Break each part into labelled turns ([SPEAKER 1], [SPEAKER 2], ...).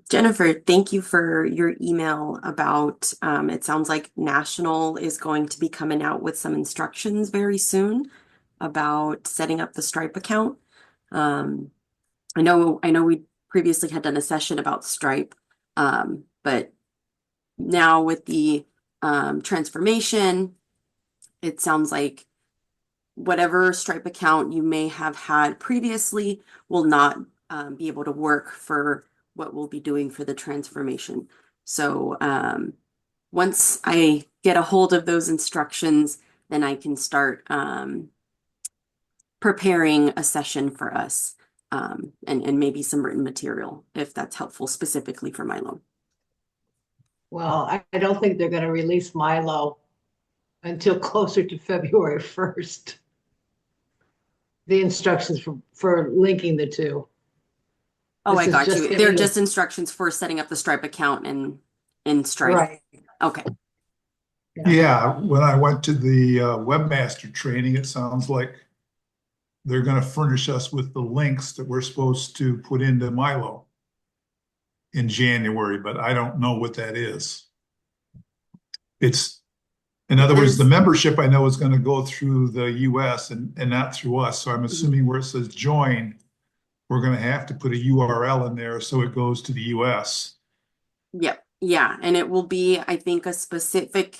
[SPEAKER 1] Jennifer, thank you for your email about, it sounds like National is going to be coming out with some instructions very soon about setting up the Stripe account. Um, I know we previously had done a session about Stripe, but now with the transformation, it sounds like whatever Stripe account you may have had previously will not be able to work for what we'll be doing for the transformation. So once I get a hold of those instructions, then I can start preparing a session for us and maybe some written material if that's helpful specifically for MyLO.
[SPEAKER 2] Well, I don't think they're going to release MyLO until closer to February 1st. The instructions for linking the two.
[SPEAKER 1] Oh,
[SPEAKER 2] This
[SPEAKER 1] I
[SPEAKER 2] is
[SPEAKER 1] got
[SPEAKER 2] just
[SPEAKER 1] you.
[SPEAKER 2] giving
[SPEAKER 1] They're
[SPEAKER 2] you-
[SPEAKER 1] just instructions for setting up the Stripe account and in Stripe.
[SPEAKER 2] Right.
[SPEAKER 1] Okay.
[SPEAKER 3] Yeah, when I went to the webmaster training, it sounds like they're going to furnish us with the links that we're supposed to put into MyLO in January, but I don't know what that is. It's, in other words, the membership I know is going to go through the US and not through us. So I'm assuming where it says join, we're going to have to put a URL in there so it goes to the US.
[SPEAKER 1] Yep. Yeah. And it will be, I think, a specific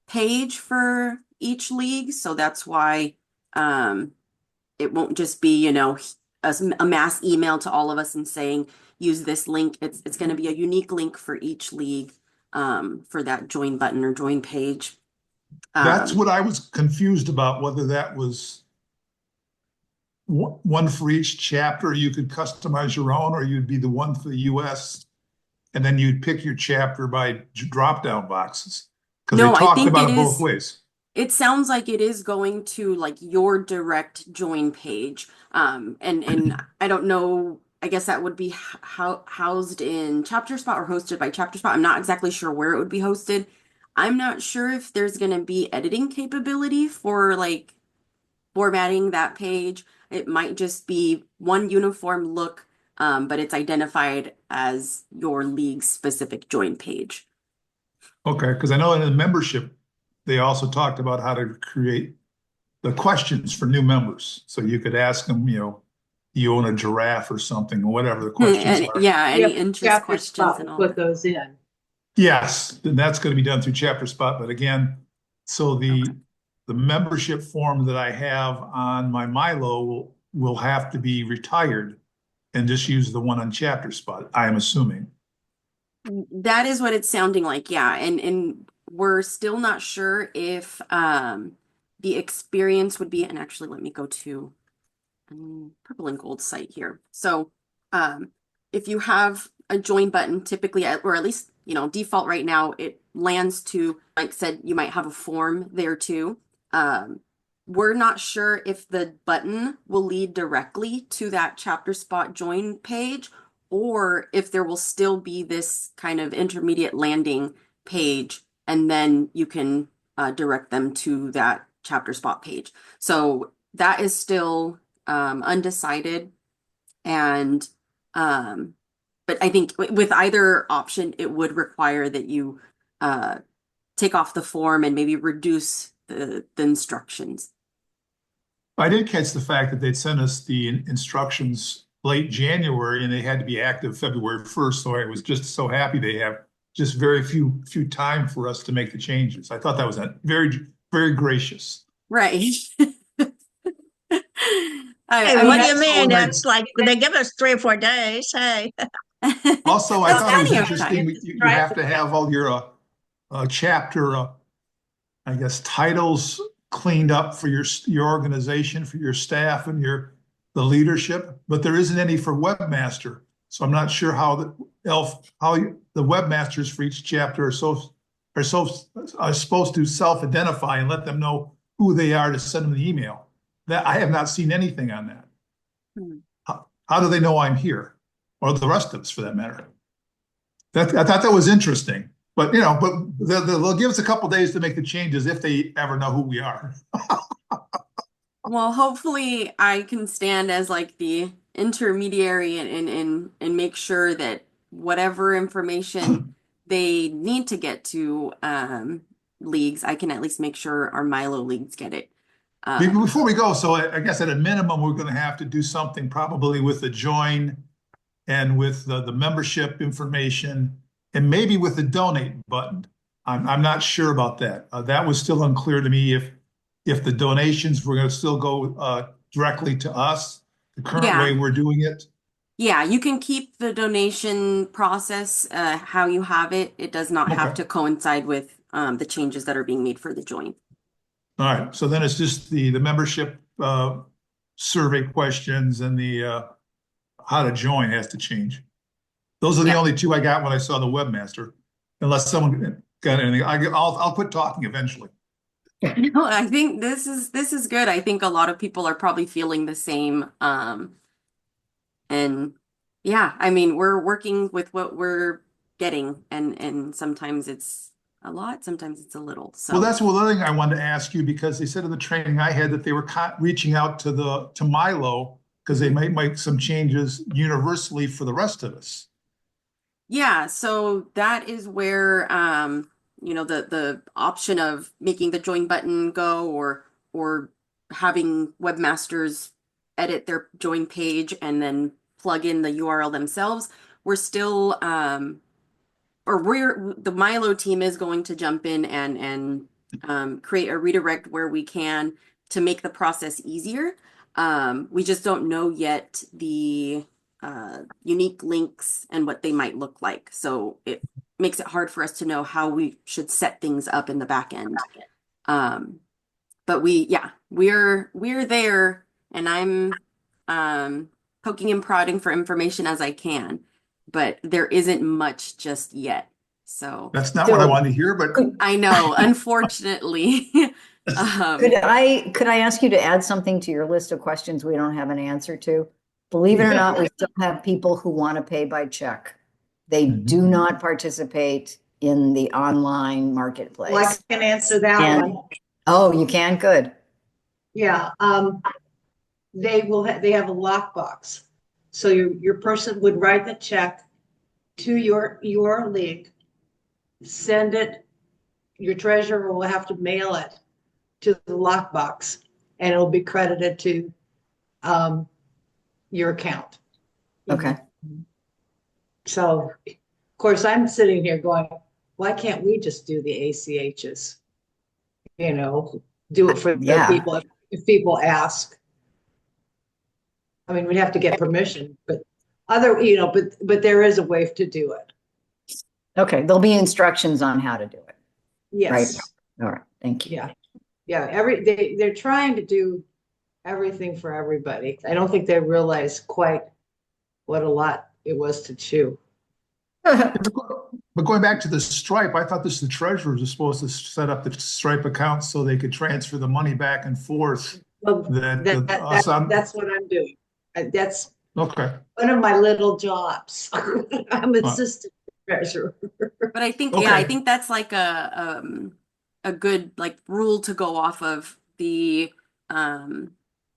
[SPEAKER 1] page for each league. So that's why it won't just be, you know, a mass email to all of us and saying, use this link. It's going to be a unique link for each league for that join button or join page.
[SPEAKER 3] That's what I was confused about, whether that was one for each chapter. You could customize your own, or you'd be the one for the US, and then you'd pick your chapter by drop-down boxes. Because
[SPEAKER 1] No,
[SPEAKER 3] they
[SPEAKER 1] I
[SPEAKER 3] talked
[SPEAKER 1] think
[SPEAKER 3] about
[SPEAKER 1] it
[SPEAKER 3] it both
[SPEAKER 1] is.
[SPEAKER 3] ways.
[SPEAKER 1] It sounds like it is going to like your direct join page. And I don't know, I guess that would be housed in ChapterSpot or hosted by ChapterSpot. I'm not exactly sure where it would be hosted. I'm not sure if there's going to be editing capability for like formatting that page. It might just be one uniform look, but it's identified as your league's specific join page.
[SPEAKER 3] Okay, because I know in the membership, they also talked about how to create the questions for new members. So you could ask them, you know, you own a giraffe or something, or whatever the questions are.
[SPEAKER 1] Yeah, any
[SPEAKER 2] Yep,
[SPEAKER 1] interest questions and all
[SPEAKER 2] put
[SPEAKER 1] that.
[SPEAKER 2] those in.
[SPEAKER 3] Yes, and that's going to be done through ChapterSpot. But again, so the membership form that I have on my MyLO will have to be retired and just use the one on ChapterSpot, I'm assuming.
[SPEAKER 1] That is what it's sounding like, yeah. And we're still not sure if the experience would be, and actually let me go to Purple and Gold site here. So if you have a join button, typically, or at least, you know, default right now, it lands to, like I said, you might have a form there too. We're not sure if the button will lead directly to that ChapterSpot join page, or if there will still be this kind of intermediate landing page, and then you can direct them to that ChapterSpot page. So that is still undecided. And but I think with either option, it would require that you take off the form and maybe reduce the instructions.
[SPEAKER 3] I did catch the fact that they'd sent us the instructions late January and they had to be active February 1st. So I was just so happy they have just very few time for us to make the changes. I thought that was very, very gracious.
[SPEAKER 1] Right.
[SPEAKER 4] Hey, what do you mean? It's like they give us 3 or 4 days. Hey.
[SPEAKER 3] Also, I thought it was
[SPEAKER 1] plenty of
[SPEAKER 3] interesting.
[SPEAKER 1] time.
[SPEAKER 3] You have to have all your chapter, I guess, titles cleaned up for your organization, for your staff, and the leadership. But there isn't any for webmaster, so I'm not sure how the webmasters for each chapter are supposed to self-identify and let them know who they are to send them the email. That I have not seen anything on that. How do they know I'm here, or the rest of us, for that matter? I thought that was interesting. But you know, they'll give us a couple days to make the changes if they ever know who we are.
[SPEAKER 1] Well, hopefully I can stand as like the intermediary and make sure that whatever information they need to get to leagues, I can at least make sure our MyLO leagues get it.
[SPEAKER 3] Before we go, so I guess at a minimum, we're going to have to do something probably with the join and with the membership information and maybe with the donate button. I'm not sure about that. That was still unclear to me if the donations were going to still go directly to us, the current way we're doing it.
[SPEAKER 1] Yeah, you can keep the donation process how you have it. It does not have
[SPEAKER 3] Okay.
[SPEAKER 1] to coincide with the changes that are being made for the join.
[SPEAKER 3] All right. So then it's just the membership survey questions and the how to join has to change. Those are the
[SPEAKER 1] Yeah.
[SPEAKER 3] only two I got when I saw the webmaster. Unless someone got anything, I'll quit talking eventually.
[SPEAKER 1] No, I think this is good. I think a lot of people are probably feeling the same. And yeah, I mean, we're working with what we're getting, and sometimes it's a lot, sometimes it's a little.
[SPEAKER 3] Well,
[SPEAKER 1] So
[SPEAKER 3] that's one other thing I wanted to ask you because they said in the training I had that they were reaching out to MyLO because they might make some changes universally for the rest of us.
[SPEAKER 1] yeah, so that is where the option of making the join button go or having webmasters edit their join page and then plug in the URL themselves. We're still or we're the MyLO team is going to jump in and create a redirect where we can to make the process easier. We just don't know yet the unique links and what they might look like. So it makes it hard for us to know how we should set things up in the back end. But we're there, and I'm poking and prodding for information as I can, but there isn't much just yet. So
[SPEAKER 3] That's not what I wanted to hear, but
[SPEAKER 1] I know, unfortunately.
[SPEAKER 5] Could I ask you to add something to your list of questions we don't have an answer to? Believe it or not, we still have people who want to pay by check. They do not participate in the online
[SPEAKER 2] Well, I
[SPEAKER 5] marketplace.
[SPEAKER 2] can answer that
[SPEAKER 5] And-
[SPEAKER 2] one.
[SPEAKER 5] Oh, you can? Good.
[SPEAKER 2] Yeah, they have a lockbox. So your person would write the check to your league, send it, your treasurer will have to mail it to the lockbox, and it'll be credited to your account.
[SPEAKER 5] Okay.
[SPEAKER 2] So, of course, I'm sitting here going, why can't we just do the ACHs? You know, do it for the
[SPEAKER 5] Yeah.
[SPEAKER 2] people if people ask. I mean, we'd have to get permission, but but there is a way to do it.
[SPEAKER 5] Okay. There'll be instructions on how to do it.
[SPEAKER 2] Yes.
[SPEAKER 5] All right. Thank you.
[SPEAKER 2] Yeah. Yeah. They're trying to do everything for everybody. I don't think they realize quite what a lot it was to chew.
[SPEAKER 3] but going back to the Stripe, I thought the treasurers are supposed to set up the Stripe account so they could transfer the money back and forth.
[SPEAKER 2] Well, that's what I'm doing. That's
[SPEAKER 3] Okay.
[SPEAKER 2] one of my little jobs. I'm assistant treasurer.
[SPEAKER 1] But I think,
[SPEAKER 3] Okay.
[SPEAKER 1] I think that's like a good like rule to go off of. The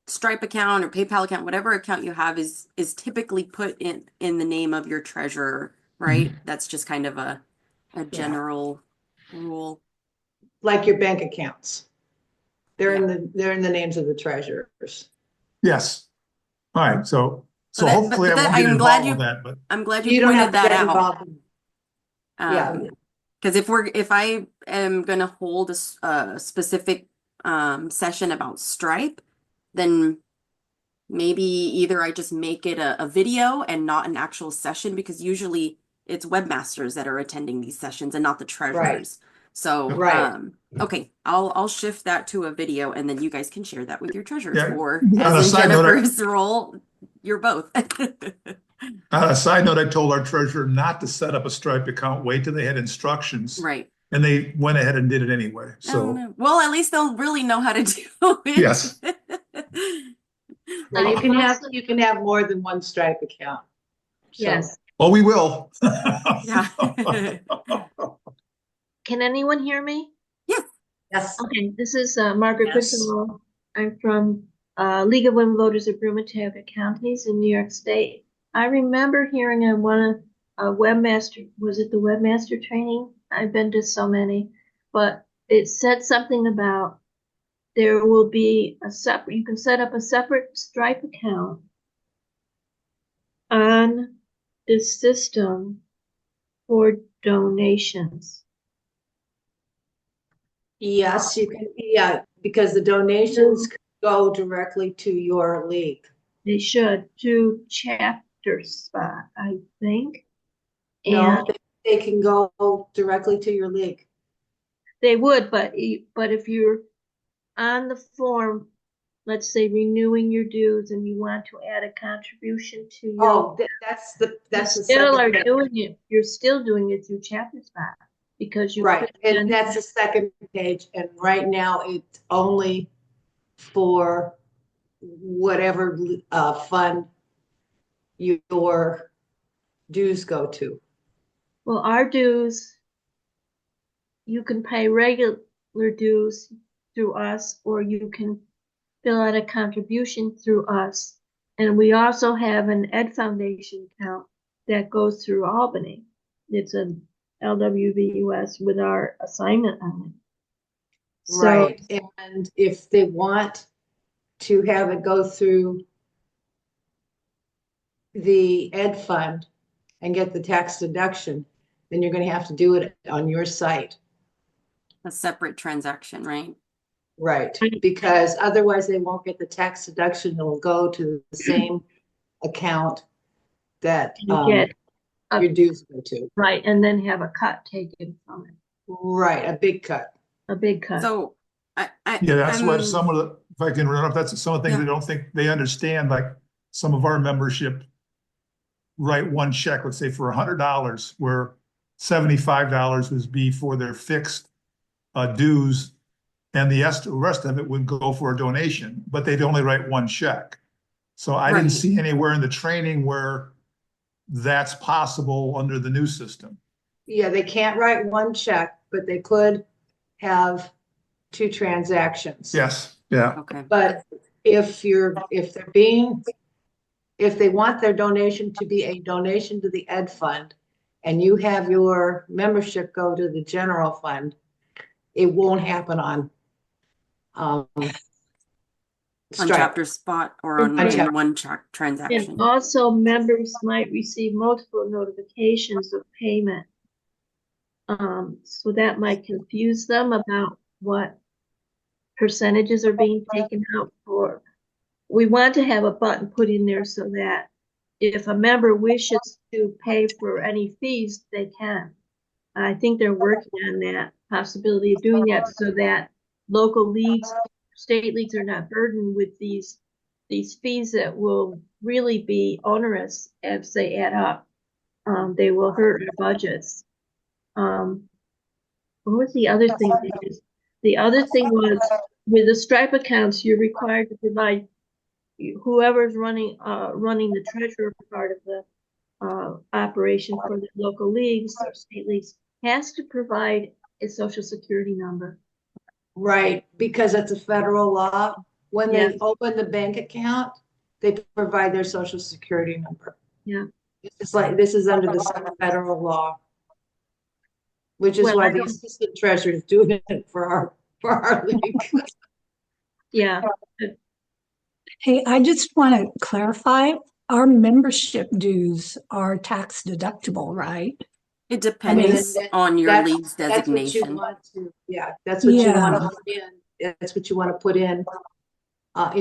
[SPEAKER 1] Stripe account or PayPal account, whatever account you have is typically put in the name of your treasurer, right? That's just kind of a general rule.
[SPEAKER 2] Like your bank accounts. They're in the names of the treasurers.
[SPEAKER 3] Yes. All right. So
[SPEAKER 1] But
[SPEAKER 3] hopefully I won't get involved with that, but
[SPEAKER 1] I'm glad
[SPEAKER 2] You
[SPEAKER 1] you
[SPEAKER 2] don't have
[SPEAKER 1] pointed
[SPEAKER 2] to
[SPEAKER 1] that
[SPEAKER 2] get
[SPEAKER 1] out.
[SPEAKER 2] involved. Yeah.
[SPEAKER 1] Because if I am gonna hold a specific session about Stripe, then maybe either I just make it a video and not an actual session, because usually it's webmasters that are attending these sessions and not the treasurers. So
[SPEAKER 2] Right.
[SPEAKER 1] okay, I'll shift that to a video, and then you guys can share that with your treasurers.
[SPEAKER 3] Yeah.
[SPEAKER 1] Or
[SPEAKER 3] On a
[SPEAKER 1] as in
[SPEAKER 3] side note,
[SPEAKER 1] Jennifer's role, you're both.
[SPEAKER 3] on a side note, I told our treasurer not to set up a Stripe account, wait till they had instructions.
[SPEAKER 1] Right.
[SPEAKER 3] And they went ahead and did it anyway. So
[SPEAKER 1] No. Well, at least they'll really know how to do it.
[SPEAKER 3] Yes.
[SPEAKER 2] Well, you can have more than one Stripe account. So-
[SPEAKER 6] Yes.
[SPEAKER 3] Oh, we will.
[SPEAKER 1] Yeah.
[SPEAKER 6] Can anyone hear me?
[SPEAKER 2] Yes.
[SPEAKER 6] Okay, this is Margaret
[SPEAKER 2] Yes.
[SPEAKER 6] Christenwell. I'm from League of Women Voters of Broome and Tioga Counties in New York State. I remember hearing in one of webmaster, was it the webmaster training? I've been to so many, but it said something about there will be a separate, you can set up a separate Stripe account on this system for donations.
[SPEAKER 2] Yes, you can, yeah, because the donations could go directly to your league.
[SPEAKER 6] They should do chapter spot, I think.
[SPEAKER 2] No,
[SPEAKER 6] And
[SPEAKER 2] they can go directly to your league.
[SPEAKER 6] they would, but if you're on the form, let's say renewing your dues and you want to add a contribution to your,
[SPEAKER 2] Oh, that's the
[SPEAKER 6] you
[SPEAKER 2] second
[SPEAKER 6] still are
[SPEAKER 2] page.
[SPEAKER 6] doing it. You're still doing it through chapter spot because you
[SPEAKER 2] Right,
[SPEAKER 6] could
[SPEAKER 2] and that's the second page, and right now it's only for whatever fund your dues go to.
[SPEAKER 6] well, our dues, you can pay regular dues through us, or you can fill out a contribution through us. And we also have an Ed Foundation account that goes through Albany. It's an LWVUS with our assignment on it. So,
[SPEAKER 2] Right, and if they want to have it go through the Ed Fund and get the tax deduction, then you're going to have to do it on your site.
[SPEAKER 1] A separate transaction, right?
[SPEAKER 2] Right, because otherwise they won't get the tax deduction. It'll go to the same account that
[SPEAKER 6] you get
[SPEAKER 2] your dues go to.
[SPEAKER 6] right, and then have a cut taken from it,
[SPEAKER 2] Right, a big cut.
[SPEAKER 6] a big cut.
[SPEAKER 1] So
[SPEAKER 3] Yeah, that's what
[SPEAKER 1] I'm-
[SPEAKER 3] some of the, if I can interrupt, that's some of the things
[SPEAKER 1] Yeah.
[SPEAKER 3] they don't think they understand, like some of our membership write one check, let's say for $100, where $75 would be for their fixed dues, and the rest of it would go for a donation, but they'd only write one check. So I didn't
[SPEAKER 1] Right.
[SPEAKER 3] see anywhere in the training where that's possible under the new system.
[SPEAKER 2] Yeah, they can't write one check, but they could have two transactions.
[SPEAKER 3] Yes, yeah.
[SPEAKER 1] Okay.
[SPEAKER 2] But if they want their donation to be a donation to the Ed Fund, and you have your membership go to the general fund, it won't happen on
[SPEAKER 1] On
[SPEAKER 2] Stripe.
[SPEAKER 1] chapter spot or on
[SPEAKER 6] On
[SPEAKER 2] chapter.
[SPEAKER 1] one check transaction.
[SPEAKER 6] And also members might receive multiple notifications of payment. So that might confuse them about what percentages are being taken out for. We want to have a button put in there so that if a member wishes to pay for any fees, they can. I think they're working on that possibility of doing that so that local leagues, state leagues are not burdened with these fees that will really be onerous as they add up. They will hurt our budgets. What was the other thing? The other thing was with the Stripe accounts, you're required to provide whoever's running the treasurer part of the operation for the local leagues or state leagues has to provide a social security number.
[SPEAKER 2] Right, because it's a federal law. When they
[SPEAKER 6] Yes.
[SPEAKER 2] open the bank account, they provide their social security number.
[SPEAKER 6] Yeah.
[SPEAKER 2] It's like, this is under the same federal law. Which is
[SPEAKER 6] Well,
[SPEAKER 2] why
[SPEAKER 6] I
[SPEAKER 2] the
[SPEAKER 6] don't-
[SPEAKER 2] assistant treasurer is doing it for our league.
[SPEAKER 6] Yeah.
[SPEAKER 7] Hey, I just want to clarify, our membership dues are tax deductible, right?
[SPEAKER 1] It depends on your
[SPEAKER 2] That's-
[SPEAKER 1] league's
[SPEAKER 2] That's what you
[SPEAKER 1] designation.
[SPEAKER 2] want to, yeah, that's what you want
[SPEAKER 7] Yeah.
[SPEAKER 2] to put in. That's what you want to put in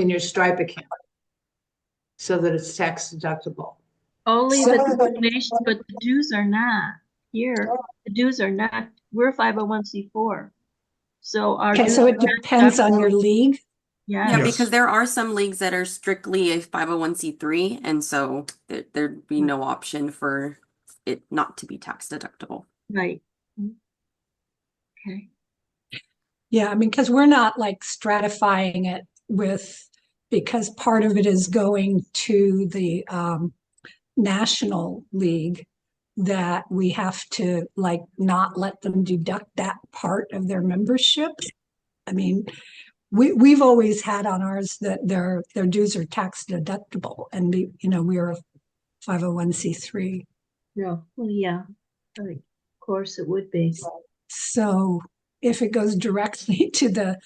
[SPEAKER 2] your Stripe account. So that it's tax deductible.
[SPEAKER 6] Only the donation, but the dues are not here. The dues are not, we're 501c4. So our
[SPEAKER 7] Okay,
[SPEAKER 6] dues
[SPEAKER 7] so
[SPEAKER 6] are
[SPEAKER 7] it
[SPEAKER 6] not
[SPEAKER 7] depends on your
[SPEAKER 6] deductible.
[SPEAKER 7] league.
[SPEAKER 6] Yeah.
[SPEAKER 1] Yeah,
[SPEAKER 3] Yes.
[SPEAKER 1] because there are some leagues that are strictly a 501c3, and so there'd be no option for it not to be tax deductible.
[SPEAKER 6] Right. Okay.
[SPEAKER 7] Yeah, I mean, because we're not like stratifying it because part of it is going to the National League, that we have to like not let them deduct that part of their membership. I mean, we've always had on ours that their dues are tax deductible, and we are a 501c3.
[SPEAKER 6] Yeah, well, yeah, of course it would be.
[SPEAKER 7] So if it goes directly to the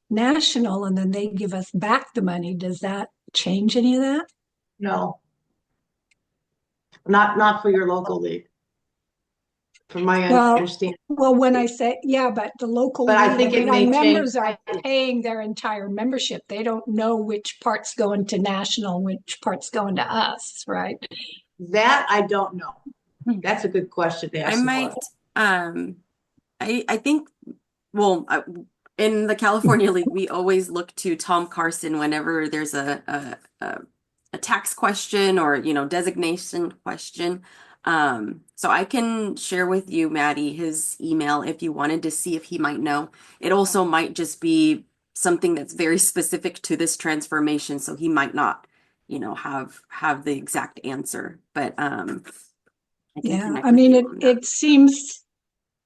[SPEAKER 7] national and then they give us back the money, does that change any of that?
[SPEAKER 2] No. Not for your local league. From my
[SPEAKER 7] Well,
[SPEAKER 2] understanding.
[SPEAKER 7] well, when I say, yeah, but the local
[SPEAKER 2] But I
[SPEAKER 7] league,
[SPEAKER 2] think it
[SPEAKER 7] our
[SPEAKER 2] may change
[SPEAKER 7] members are
[SPEAKER 2] slightly.
[SPEAKER 7] paying their entire membership. They don't know which part's going to national, which part's going to us, right?
[SPEAKER 2] That I don't know. That's a good question to
[SPEAKER 1] I
[SPEAKER 2] ask.
[SPEAKER 1] might, I think, well, in the California League, we always look to Tom Carson whenever there's a tax question or, designation question. So I can share with you, Maddie, his email if you wanted to see if he might know. It also might just be something that's very specific to this transformation, so he might not, have the exact answer. But I can
[SPEAKER 7] Yeah,
[SPEAKER 1] connect
[SPEAKER 7] I
[SPEAKER 1] with
[SPEAKER 7] mean,
[SPEAKER 1] you
[SPEAKER 7] it
[SPEAKER 1] on that.
[SPEAKER 7] it seems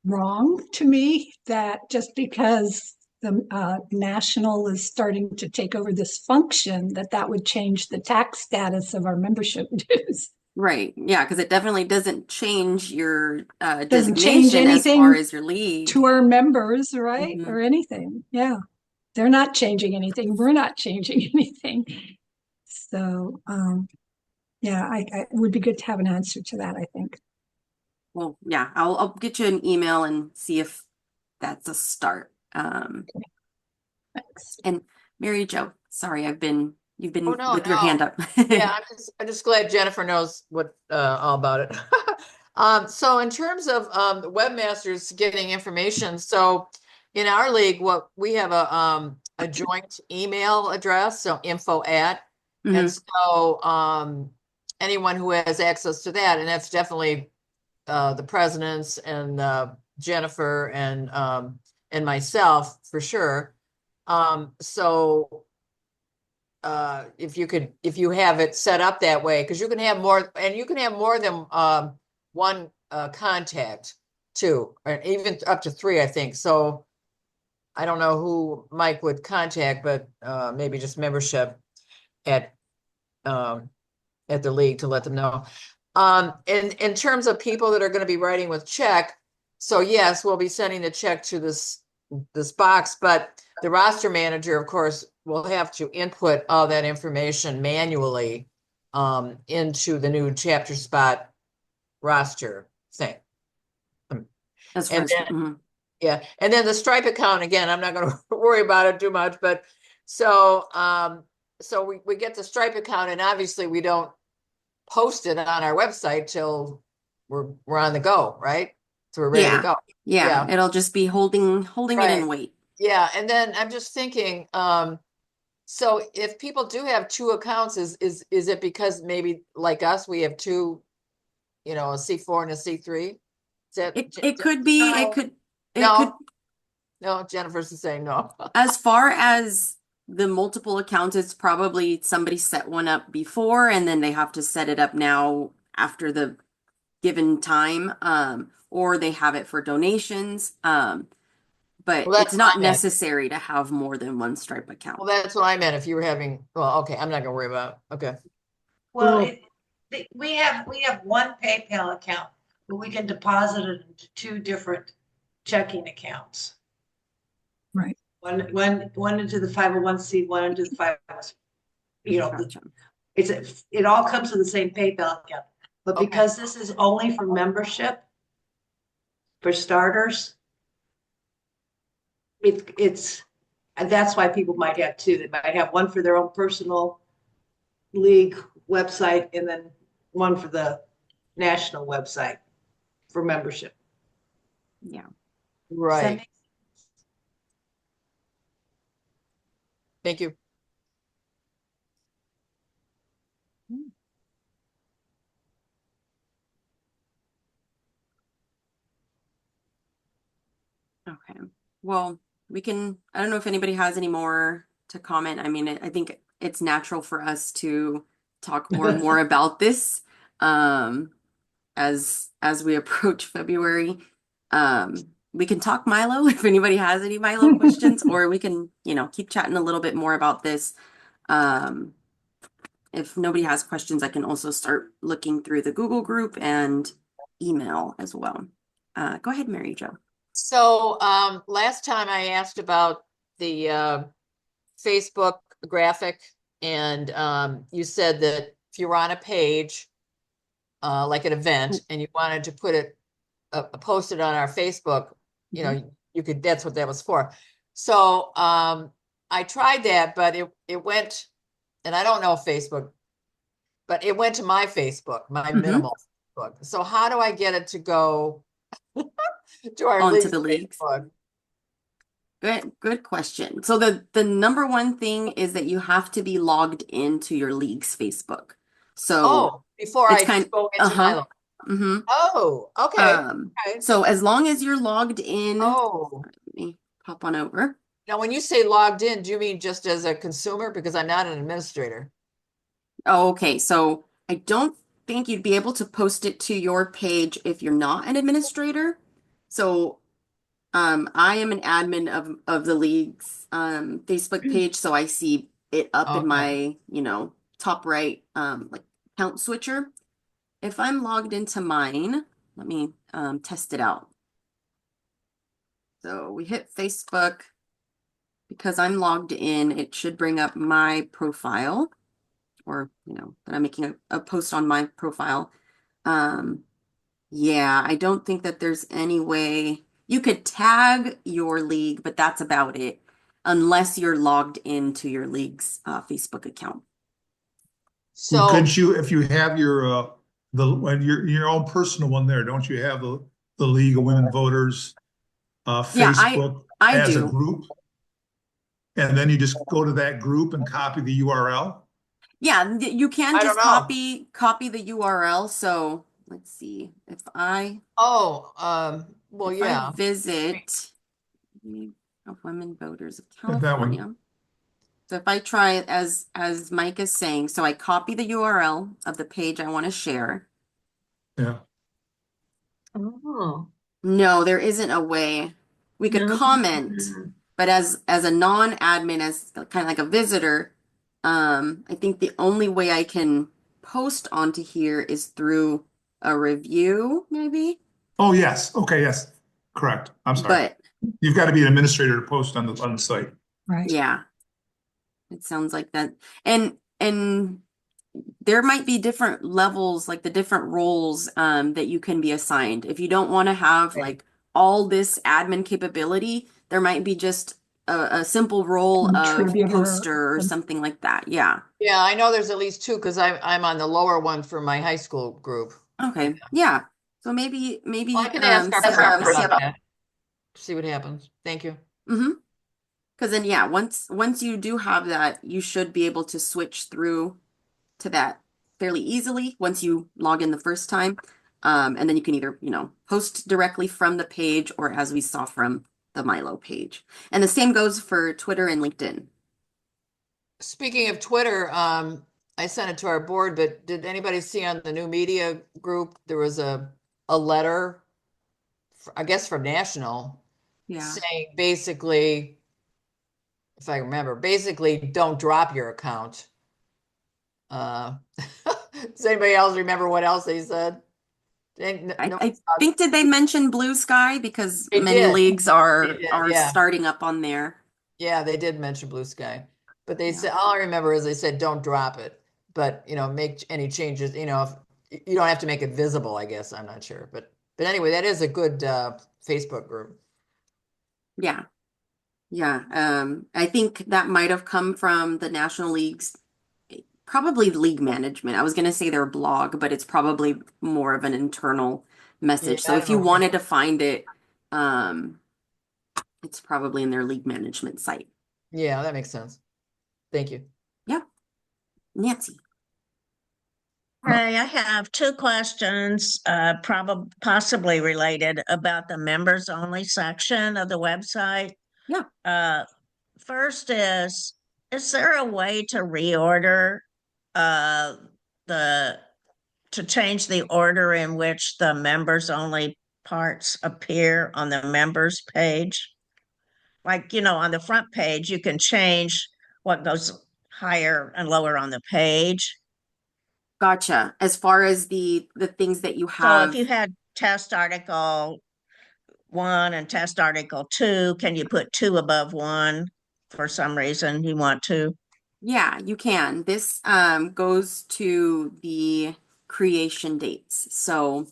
[SPEAKER 7] wrong to me that just because the national is starting to take over this function, that would change the tax status of our membership dues.
[SPEAKER 1] Right. Yeah, because it definitely doesn't change your
[SPEAKER 7] Doesn't change
[SPEAKER 1] designation as far
[SPEAKER 7] anything
[SPEAKER 1] as your league.
[SPEAKER 7] to our members, right?
[SPEAKER 1] Mhm.
[SPEAKER 7] Or anything. Yeah. They're not changing anything. We're not changing anything. So, yeah, it would be good to have an answer to that, I think.
[SPEAKER 1] Well, yeah, I'll get you an email and see if that's a start.
[SPEAKER 7] Thanks.
[SPEAKER 1] And Mary Jo, sorry, you've
[SPEAKER 8] Oh,
[SPEAKER 1] been
[SPEAKER 8] no,
[SPEAKER 1] with your
[SPEAKER 8] no.
[SPEAKER 1] hand up.
[SPEAKER 8] Yeah, I'm just glad Jennifer knows what all about it. So in terms of the webmasters getting information, so in our league, what we have a joint email address, so info at, and
[SPEAKER 1] Mhm.
[SPEAKER 8] so anyone who has access to that, and that's definitely the presidents and Jennifer and myself for sure. So if you have it set up that way, because you can have more, and you can have more than one contact too, or even up to three, I think. So I don't know who Mike would contact, but maybe just membership at at the league to let them know. In terms of people that are going to be writing with check, so yes, we'll be sending the check to this box, but the roster manager, of course, will have to input all that information manually into the new chapter spot roster thing.
[SPEAKER 1] As far
[SPEAKER 8] And
[SPEAKER 1] as
[SPEAKER 8] then,
[SPEAKER 1] mhm.
[SPEAKER 8] yeah, and then the Stripe account, again, I'm not going to worry about it too much, but so we get the Stripe account, and obviously we don't post it on our website till we're on the go, right? So we're ready to
[SPEAKER 1] Yeah,
[SPEAKER 8] go.
[SPEAKER 1] yeah,
[SPEAKER 8] Yeah,
[SPEAKER 1] it'll just be holding it
[SPEAKER 8] right.
[SPEAKER 1] in wait.
[SPEAKER 8] Yeah, and then I'm just thinking, so if people do have two accounts, is it because maybe like us, we have two, a C4 and a C3? Is that
[SPEAKER 1] It could be, it could
[SPEAKER 8] no, no, Jennifer's saying no.
[SPEAKER 1] as far as the multiple accounts, it's probably somebody set one up before and then they have to set it up now after the given time, or they have it for donations. But
[SPEAKER 8] Well,
[SPEAKER 1] it's
[SPEAKER 8] that's what
[SPEAKER 1] not
[SPEAKER 8] I meant.
[SPEAKER 1] necessary to have more than one Stripe account.
[SPEAKER 8] Well, that's what I meant. If you were having, well, okay, I'm not gonna worry about it. Okay.
[SPEAKER 2] Well, we have one PayPal account, but we can deposit it into two different checking accounts.
[SPEAKER 7] Right.
[SPEAKER 2] One into the 501c, one into the 501.
[SPEAKER 1] Gotcha.
[SPEAKER 2] It all comes to the same PayPal account. But
[SPEAKER 8] Okay.
[SPEAKER 2] because this is only for membership, for starters, and that's why people might have two. They might have one for their own personal league website and then one for the national website for membership.
[SPEAKER 1] Yeah.
[SPEAKER 8] Right. Thank you.
[SPEAKER 1] Okay. Well, I don't know if anybody has any more to comment. I mean, I think it's natural for us to talk more and more about this as we approach February. we can talk Milo if anybody has any Milo questions, or we can, keep chatting a little bit more about this. Um, if nobody has questions, I can also start looking through the Google group and email as well. Go ahead, Mary Jo.
[SPEAKER 8] So last time I asked about the Facebook graphic, and you said that if you were on a page, like an event, and you wanted to put it post it on our Facebook, you could, that's what that was for. So I tried that, but it went, and I don't know Facebook, but it went to my Facebook, my minimal Facebook. So how do I get it to go to our
[SPEAKER 1] Onto
[SPEAKER 8] league's
[SPEAKER 1] the leagues.
[SPEAKER 8] Facebook?
[SPEAKER 1] Good question. So the number one thing is that you have to be logged into your league's Facebook. So
[SPEAKER 8] before
[SPEAKER 1] it's
[SPEAKER 8] I
[SPEAKER 1] kind
[SPEAKER 8] go into MyLO.
[SPEAKER 1] mm-hmm.
[SPEAKER 8] Oh, okay. Okay.
[SPEAKER 1] So as long as you're logged in,
[SPEAKER 8] Oh,
[SPEAKER 1] let me pop on over.
[SPEAKER 8] now when you say logged in, do you mean just as a consumer? Because I'm not an administrator.
[SPEAKER 1] Oh, okay. So I don't think you'd be able to post it to your page if you're not an administrator. So I am an admin of the league's Facebook page, so I see it up in
[SPEAKER 8] Okay.
[SPEAKER 1] my, top right like account switcher. If I'm logged into mine, let me test it out. So we hit Facebook. Because I'm logged in, it should bring up my profile, or that I'm making a post on my profile. Yeah, I don't think that there's any way you could tag your league, but that's about it, unless you're logged into your league's Facebook account.
[SPEAKER 3] Well,
[SPEAKER 8] So
[SPEAKER 3] couldn't you, if you have when your own personal one there, don't you have the League of Women Voters
[SPEAKER 1] Yeah,
[SPEAKER 3] Facebook
[SPEAKER 1] I
[SPEAKER 3] as a
[SPEAKER 1] do.
[SPEAKER 3] group? And then you just go to that group and copy the URL?
[SPEAKER 1] Yeah, you can
[SPEAKER 8] I don't
[SPEAKER 1] just
[SPEAKER 8] know.
[SPEAKER 1] copy the URL. So let's see if I
[SPEAKER 8] Oh, well,
[SPEAKER 1] if I
[SPEAKER 8] yeah.
[SPEAKER 1] visit League of Women Voters of
[SPEAKER 3] That one.
[SPEAKER 1] California. So if I try it as Mike is saying, so I copy the URL of the page I want to share.
[SPEAKER 3] Yeah.
[SPEAKER 6] Oh,
[SPEAKER 1] No, there isn't a way. We could
[SPEAKER 6] no.
[SPEAKER 1] comment, but as a non-admin, as kind of like a visitor, I think the only way I can post onto here is through a review, maybe.
[SPEAKER 3] Oh, yes. Okay, yes. Correct. I'm sorry.
[SPEAKER 1] But
[SPEAKER 3] You've got to be an administrator to post on the site.
[SPEAKER 7] Right.
[SPEAKER 1] yeah, it sounds like that. And there might be different levels, like the different roles that you can be assigned. If you don't want to have like all this admin capability, there might be just a simple role of
[SPEAKER 7] Contributor.
[SPEAKER 1] poster or something like that. Yeah.
[SPEAKER 8] Yeah, I know there's at least two because I'm on the lower one for my high school group.
[SPEAKER 1] Okay. Yeah. So maybe
[SPEAKER 8] Well, I can ask our
[SPEAKER 1] see about
[SPEAKER 8] principal
[SPEAKER 1] that.
[SPEAKER 8] about that. See what happens. Thank you.
[SPEAKER 1] Mm-hmm. Because then yeah, once you do have that, you should be able to switch through to that fairly easily once you log in the first time. And then you can either, post directly from the page or as we saw from the MyLO page. And the same goes for Twitter and LinkedIn.
[SPEAKER 8] Speaking of Twitter, I sent it to our board, but did anybody see on the new media group, there was a letter, I guess from National,
[SPEAKER 1] Yeah.
[SPEAKER 8] saying basically, if I remember, basically don't drop your account. Does anybody else remember what else they said?
[SPEAKER 1] I think did they mention Blue Sky because
[SPEAKER 8] They
[SPEAKER 1] many
[SPEAKER 8] did.
[SPEAKER 1] leagues
[SPEAKER 8] They
[SPEAKER 1] are
[SPEAKER 8] did,
[SPEAKER 1] are
[SPEAKER 8] yeah.
[SPEAKER 1] starting up on there.
[SPEAKER 8] Yeah, they did mention Blue Sky, but they
[SPEAKER 1] Yeah.
[SPEAKER 8] said, all I remember is they said, don't drop it, but make any changes, if you don't have to make it visible, I guess. I'm not sure, but anyway, that is a good Facebook group.
[SPEAKER 1] Yeah. Yeah. I think that might have come from the National League's, probably league management. I was going to say their blog, but it's probably more of an internal message.
[SPEAKER 8] Yeah,
[SPEAKER 1] So
[SPEAKER 8] I
[SPEAKER 1] if
[SPEAKER 8] don't
[SPEAKER 1] you
[SPEAKER 8] know.
[SPEAKER 1] wanted to find it, it's probably in their league management site.
[SPEAKER 8] Yeah, that makes sense. Thank you.
[SPEAKER 1] Yeah. Nancy.
[SPEAKER 4] Hey, I have two questions, probably possibly related about the members only section of the website.
[SPEAKER 1] Yeah.
[SPEAKER 4] First is there a way to reorder the to change the order in which the members only parts appear on the members page? Like, on the front page, you can change what goes higher and lower on the page.
[SPEAKER 1] Gotcha. As far as the things that you
[SPEAKER 4] So if you
[SPEAKER 1] have,
[SPEAKER 4] had test article 1 and test article 2, can you put 2 above 1 for some reason you want to?
[SPEAKER 1] yeah, you can. This goes to the creation dates. So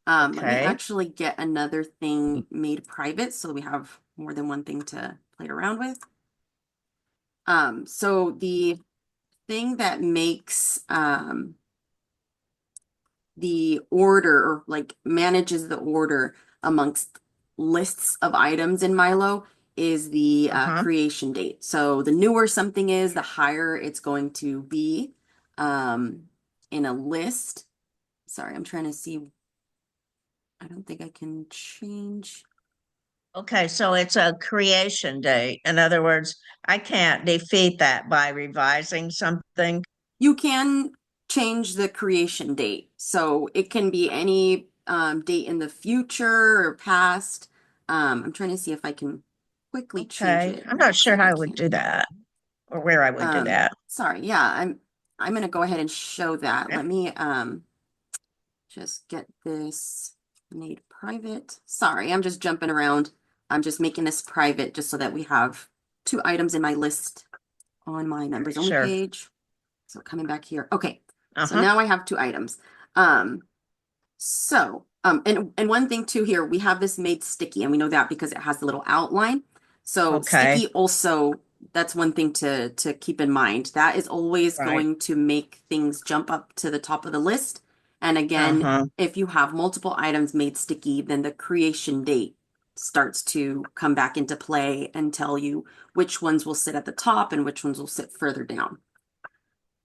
[SPEAKER 1] let me
[SPEAKER 4] Okay.
[SPEAKER 1] actually get another thing made private so we have more than one thing to play around with. So the thing that makes the order, or like manages the order amongst lists of items in MyLO, is the
[SPEAKER 4] Uh-huh.
[SPEAKER 1] creation date. So the newer something is, the higher it's going to be in a list. Sorry, I'm trying to see. I don't think I can change.
[SPEAKER 4] Okay, so it's a creation date. In other words, I can't defeat that by revising something.
[SPEAKER 1] You can change the creation date. So it can be any date in the future or past. I'm trying to see if I can quickly change
[SPEAKER 4] Okay,
[SPEAKER 1] it.
[SPEAKER 4] I'm not
[SPEAKER 1] Let's see
[SPEAKER 4] sure
[SPEAKER 1] if
[SPEAKER 4] how
[SPEAKER 1] I
[SPEAKER 4] I would
[SPEAKER 1] can.
[SPEAKER 4] do that or where I would do that.
[SPEAKER 1] Sorry, yeah, I'm gonna go ahead and show that.
[SPEAKER 4] Okay.
[SPEAKER 1] Let me just get this made private. Sorry, I'm just jumping around. I'm just making this private just so that we have 2 items in my list on my members only
[SPEAKER 4] Sure.
[SPEAKER 1] page. So coming back here. Okay. So
[SPEAKER 4] Uh-huh.
[SPEAKER 1] now I have 2 items. Um, and one thing too here, we have this made sticky, and we know that because it has the little outline. So
[SPEAKER 4] Okay.
[SPEAKER 1] sticky also, that's one thing to keep in mind. That is always
[SPEAKER 4] Right.
[SPEAKER 1] going to make things jump up to the top of the list. And again,
[SPEAKER 4] Uh-huh.
[SPEAKER 1] if you have multiple items made sticky, then the creation date starts to come back into play and tell you which ones will sit at the top and which ones will sit further down.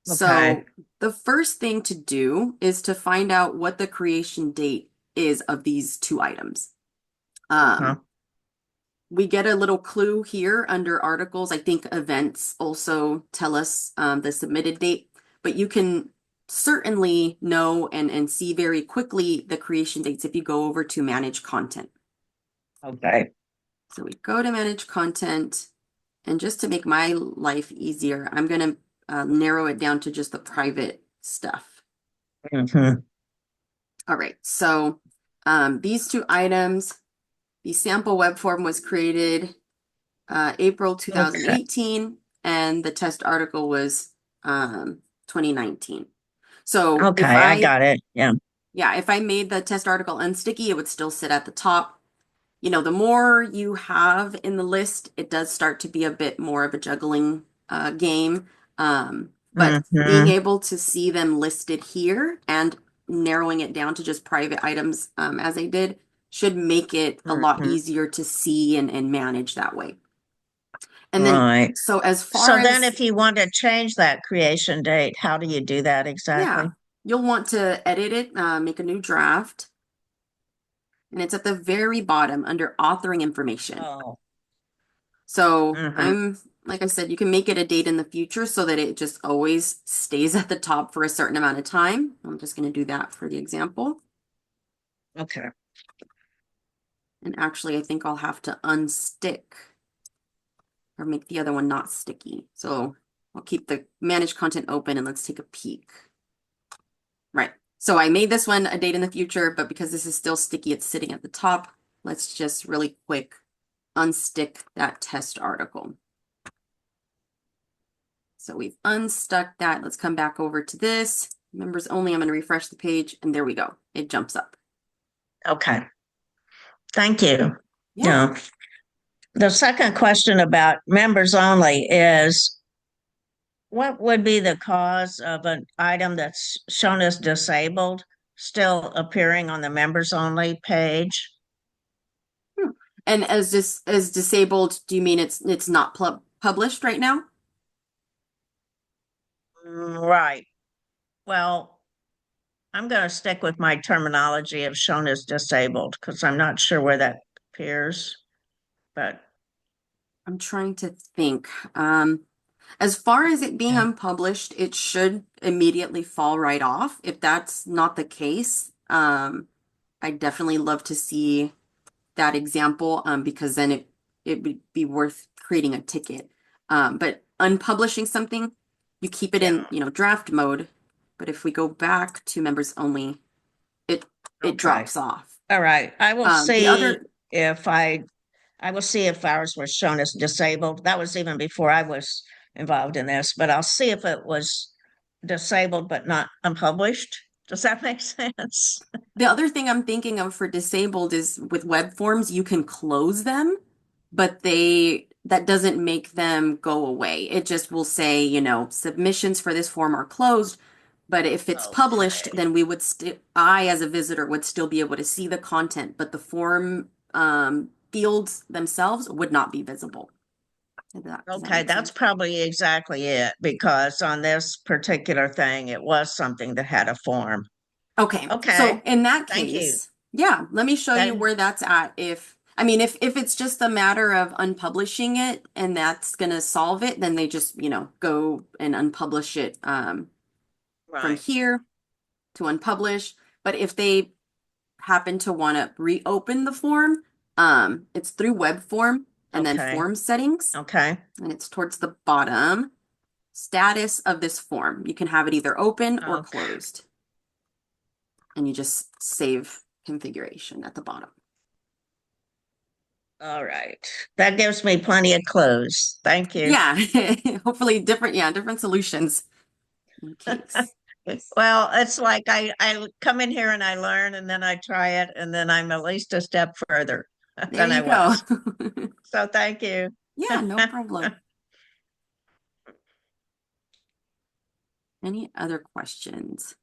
[SPEAKER 4] Okay.
[SPEAKER 1] So the first thing to do is to find out what the creation date is of these 2 items.
[SPEAKER 4] Uh-huh.
[SPEAKER 1] We get a little clue here under articles. I think events also tell us the submitted date, but you can certainly know and see very quickly the creation dates if you go over to manage content.
[SPEAKER 4] Okay.
[SPEAKER 1] So we go to manage content, and just to make my life easier, I'm going to narrow it down to just the private stuff.
[SPEAKER 4] Mhm.
[SPEAKER 1] All right, so these 2 items, the sample web form was created April 2018, and the test article was 2019. So if
[SPEAKER 4] Okay, I got it. Yeah.
[SPEAKER 1] if I made the test article unsticky, it would still sit at the top. The more you have in the list, it does start to be a bit more of a juggling game. But being
[SPEAKER 4] Mhm.
[SPEAKER 1] able to see them listed here and narrowing it down to just private items as I did should make it a lot
[SPEAKER 4] Mhm.
[SPEAKER 1] easier to see and manage that way. And then,
[SPEAKER 4] Right.
[SPEAKER 1] so as far
[SPEAKER 4] So then
[SPEAKER 1] as,
[SPEAKER 4] if you want to change that creation date, how do you do that
[SPEAKER 1] yeah,
[SPEAKER 4] exactly?
[SPEAKER 1] you'll want to edit it, make a new draft. And it's at the very bottom under authoring information.
[SPEAKER 4] Oh.
[SPEAKER 1] So
[SPEAKER 4] Mhm.
[SPEAKER 1] like I said, you can make it a date in the future so that it just always stays at the top for a certain amount of time. I'm just going to do that for the example.
[SPEAKER 4] Okay.
[SPEAKER 1] And actually, I think I'll have to unstick or make the other one not sticky. So I'll keep the manage content open and let's take a peek. Right. So I made this one a date in the future, but because this is still sticky, it's sitting at the top. Let's just really quick unstick that test article. So we've unstuck that. Let's come back over to this. Members only, I'm going to refresh the page, and there we go. It jumps up.
[SPEAKER 4] Okay. Thank you.
[SPEAKER 1] Yeah.
[SPEAKER 4] Yeah. The second question about members only is what would be the cause of an item that's shown as disabled still appearing on the members only page?
[SPEAKER 1] And as disabled, do you mean it's not published right now?
[SPEAKER 4] Right. Well, I'm going to stick with my terminology of shown as disabled because I'm not sure where that appears, but
[SPEAKER 1] I'm trying to think. As far as it being unpublished, it should immediately fall right off. If that's not the case, I'd definitely love to see that example, because then it would be worth creating a ticket. But unpublishing something, you keep it in, draft mode. But if we go back to members only, it
[SPEAKER 4] Okay.
[SPEAKER 1] drops off.
[SPEAKER 4] All right. I will
[SPEAKER 1] The
[SPEAKER 4] see
[SPEAKER 1] other,
[SPEAKER 4] if I will see if ours was shown as disabled. That was even before I was involved in this, but I'll see if it was disabled but not unpublished. Does that make sense?
[SPEAKER 1] the other thing I'm thinking of for disabled is with web forms, you can close them, but that doesn't make them go away. It just will say, submissions for this form are closed. But if it's published,
[SPEAKER 4] Okay.
[SPEAKER 1] then we would I as a visitor would still be able to see the content, but the form fields themselves would not be visible. Does that
[SPEAKER 4] Okay,
[SPEAKER 1] make
[SPEAKER 4] that's
[SPEAKER 1] sense?
[SPEAKER 4] probably exactly it, because on this particular thing, it was something that had a form.
[SPEAKER 1] Okay.
[SPEAKER 4] Okay,
[SPEAKER 1] So in that
[SPEAKER 4] thank you.
[SPEAKER 1] case, yeah, let me show you
[SPEAKER 4] Then,
[SPEAKER 1] where that's at. If it's just a matter of unpublishing it and that's gonna solve it, then they just, go and unpublish it from
[SPEAKER 4] right,
[SPEAKER 1] here to unpublish. But if they happen to want to reopen the form, it's through web form and then
[SPEAKER 4] okay,
[SPEAKER 1] form settings,
[SPEAKER 4] okay,
[SPEAKER 1] and it's towards the bottom. Status of this form. You can have it either open or
[SPEAKER 4] okay.
[SPEAKER 1] closed. And you just save configuration at the bottom.
[SPEAKER 4] All right. That gives me plenty of clues. Thank you.
[SPEAKER 1] Yeah, hopefully different solutions in case.
[SPEAKER 4] Well, it's like I come in here and I learn and then I try it and then I'm at least a step further
[SPEAKER 1] There
[SPEAKER 4] than I
[SPEAKER 1] you go.
[SPEAKER 4] was. So thank you.
[SPEAKER 1] Yeah, no problem. Any other questions?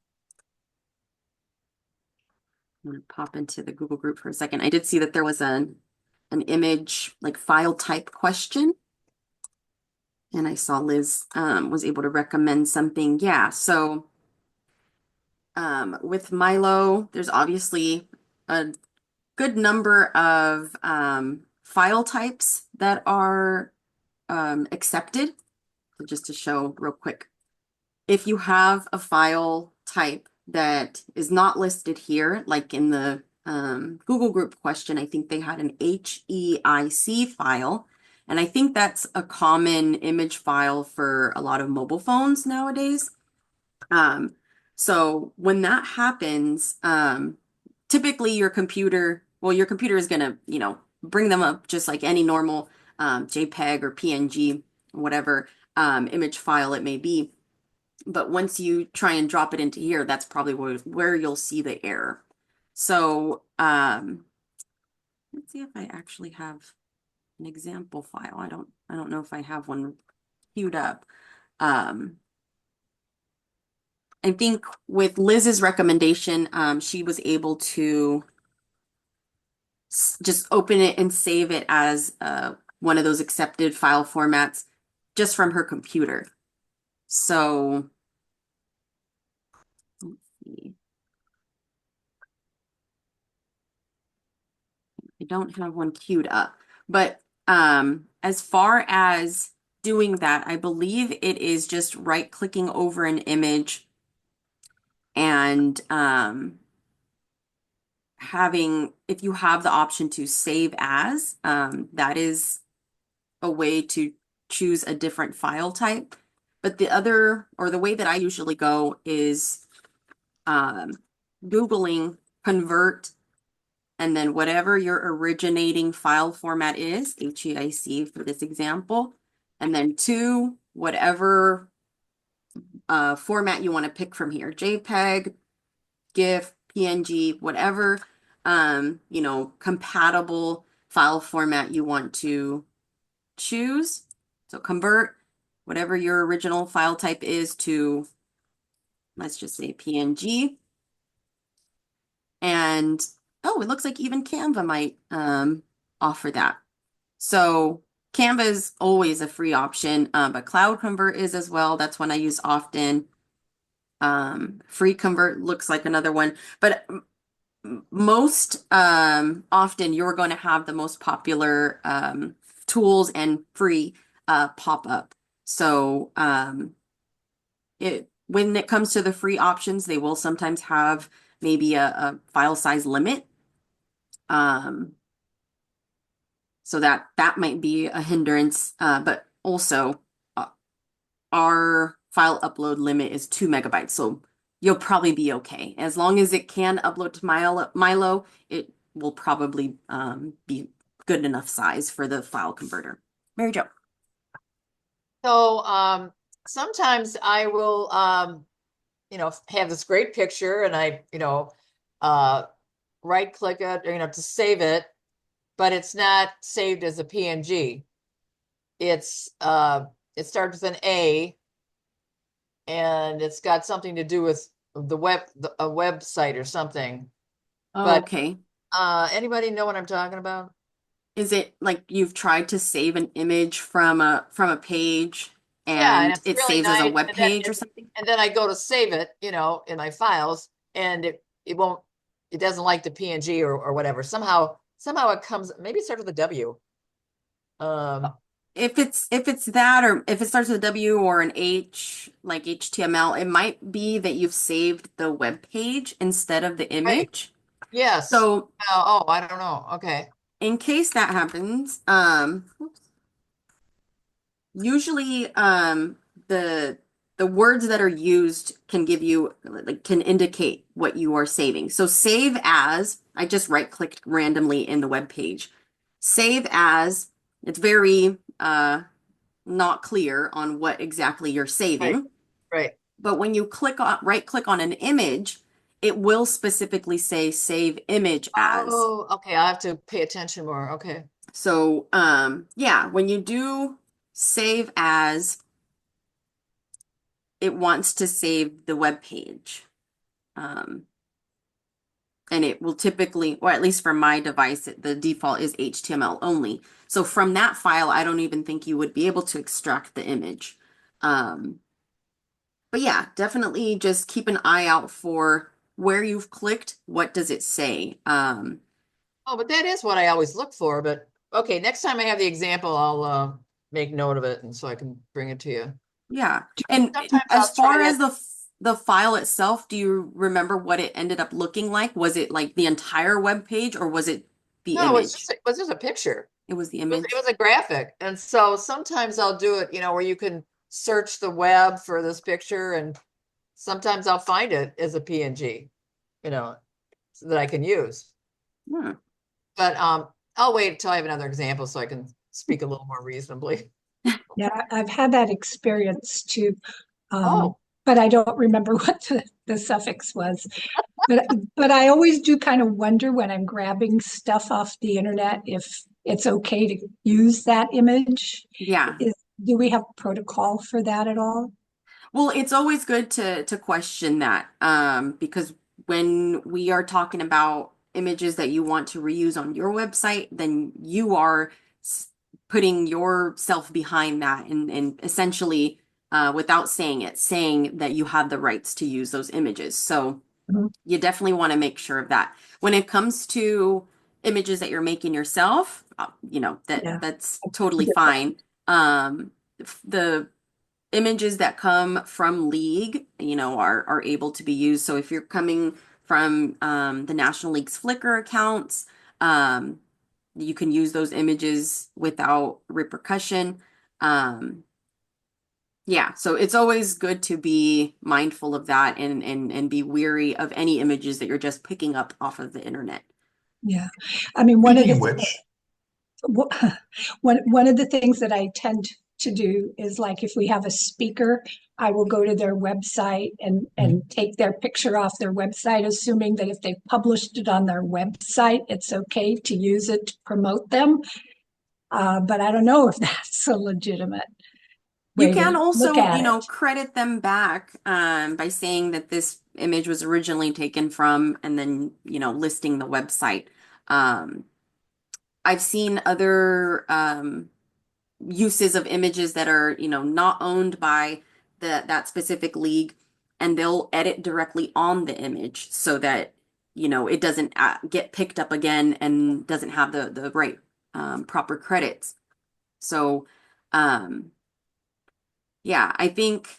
[SPEAKER 1] I'm going to pop into the Google group for a second. I did see that there was an image, like file type question. And I saw Liz was able to recommend something. Yeah, so with MyLO, there's obviously a good number of file types that are accepted. So just to show real quick, if you have a file type that is not listed here, like in the Google group question, I think they had an HEIC file. And I think that's a common image file for a lot of mobile phones nowadays. So when that happens, typically your computer is gonna, bring them up just like any normal JPEG or PNG, whatever image file it may be. But once you try and drop it into here, that's probably where you'll see the error. So let's see if I actually have an example file. I don't know if I have one queued up. I think with Liz's recommendation, she was able to just open it and save it as one of those accepted file formats just from her computer. So let's see. I don't have one queued up, but as far as doing that, I believe it is just right-clicking over an image and if you have the option to save as, that is a way to choose a different file type. But the way that I usually go is Googling convert and then whatever your originating file format is, HEIC for this example, and then to whatever format you want to pick from here, JPEG, GIF, PNG, whatever, compatible file format you want to choose. So convert whatever your original file type is to, let's just say PNG. And oh, it looks like even Canva might offer that. So Canva is always a free option, but Cloud Convert is as well. That's one I use often. Free Convert looks like another one, but most often you're going to have the most popular tools and free pop up. So when it comes to the free options, they will sometimes have maybe a file size limit. So that might be a hindrance, but also our file upload limit is 2 MB, so you'll probably be okay. As long as it can upload to MyLO, it will probably be good enough size for the file converter. Mary Jo.
[SPEAKER 8] So sometimes I will have this great picture and I right click it, to save it, but it's not saved as a PNG. It's it starts with an A and it's got something to do with the a website or something.
[SPEAKER 1] Oh,
[SPEAKER 8] But
[SPEAKER 1] okay.
[SPEAKER 8] Anybody know what I'm talking about?
[SPEAKER 1] Is it like you've tried to save an image from a page
[SPEAKER 8] Yeah, and
[SPEAKER 1] and
[SPEAKER 8] it's
[SPEAKER 1] it
[SPEAKER 8] really
[SPEAKER 1] saves as a
[SPEAKER 8] nice.
[SPEAKER 1] web
[SPEAKER 8] And then
[SPEAKER 1] page or something?
[SPEAKER 8] and then I go to save it, in my files, and it won't, it doesn't like the PNG or whatever. Somehow it comes, maybe it starts with a W.
[SPEAKER 1] If it's that, or if it starts with a W or an H, like HTML, it might be that you've saved the web page instead of the
[SPEAKER 8] Right.
[SPEAKER 1] image.
[SPEAKER 8] Yes.
[SPEAKER 1] So
[SPEAKER 8] Oh, I don't know. Okay.
[SPEAKER 1] in case that happens, usually the words that are used can give you like can indicate what you are saving. So save as, I just right clicked randomly in the web page. Save as, it's very not clear on what exactly you're
[SPEAKER 8] Right.
[SPEAKER 1] saving.
[SPEAKER 8] Right.
[SPEAKER 1] But when you right click on an image, it will specifically say save image as.
[SPEAKER 8] Oh, okay. I have to pay attention more. Okay.
[SPEAKER 1] So yeah, when you do save as, it wants to save the web page. And it will typically, or at least for my device, the default is HTML only. So from that file, I don't even think you would be able to extract the image. But yeah, definitely just keep an eye out for where you've clicked. What does it say?
[SPEAKER 8] Oh, but that is what I always look for. But okay, next time I have the example, I'll make note of it and so I can bring it to you.
[SPEAKER 1] Yeah. And
[SPEAKER 8] Sometimes
[SPEAKER 1] as
[SPEAKER 8] I'll try
[SPEAKER 1] far as
[SPEAKER 8] that.
[SPEAKER 1] the file itself, do you remember what it ended up looking like? Was it like the entire web page or was it the
[SPEAKER 8] No,
[SPEAKER 1] image?
[SPEAKER 8] it was just a picture.
[SPEAKER 1] It was the
[SPEAKER 8] It
[SPEAKER 1] image.
[SPEAKER 8] was a graphic. And so sometimes I'll do it, where you can search the web for this picture, and sometimes I'll find it as a PNG, so that I can use.
[SPEAKER 1] Hmm.
[SPEAKER 8] But I'll wait until I have another example so I can speak a little more reasonably.
[SPEAKER 7] Yeah, I've had that experience too.
[SPEAKER 8] Oh,
[SPEAKER 7] But I don't remember what the suffix was. But I always do kind of wonder when I'm grabbing stuff off the internet if it's okay to use that image.
[SPEAKER 1] Yeah.
[SPEAKER 7] Do we have protocol for that at all?
[SPEAKER 1] Well, it's always good to question that, because when we are talking about images that you want to reuse on your website, then you are putting yourself behind that and essentially, without saying it, saying that you have the rights to use those images. So
[SPEAKER 7] Mhm.
[SPEAKER 1] you definitely want to make sure of that. When it comes to images that you're making yourself,
[SPEAKER 7] Yeah.
[SPEAKER 1] that's totally fine. The images that come from League, are able to be used. So if you're coming from the National League's Flickr accounts, um, you can use those images without repercussion. Um, yeah, so it's always good to be mindful of that and be weary of any images that you're just picking up off of the internet.
[SPEAKER 7] Yeah. I mean, one of
[SPEAKER 3] Speaking
[SPEAKER 7] the
[SPEAKER 3] of which,
[SPEAKER 7] one of the things that I tend to do is like if we have a speaker, I will go to their website and take their picture off their website, assuming that if they published it on their website, it's okay to use it to promote them. But I don't know if that's a legitimate
[SPEAKER 1] You
[SPEAKER 7] way
[SPEAKER 1] can
[SPEAKER 7] to look
[SPEAKER 1] also,
[SPEAKER 7] at it.
[SPEAKER 1] credit them back by saying that this image was originally taken from, and then, listing the website. Um, I've seen other uses of images that are, not owned by that specific league, and they'll edit directly on the image so that, it doesn't get picked up again and doesn't have the right proper credits. So, um, yeah, I think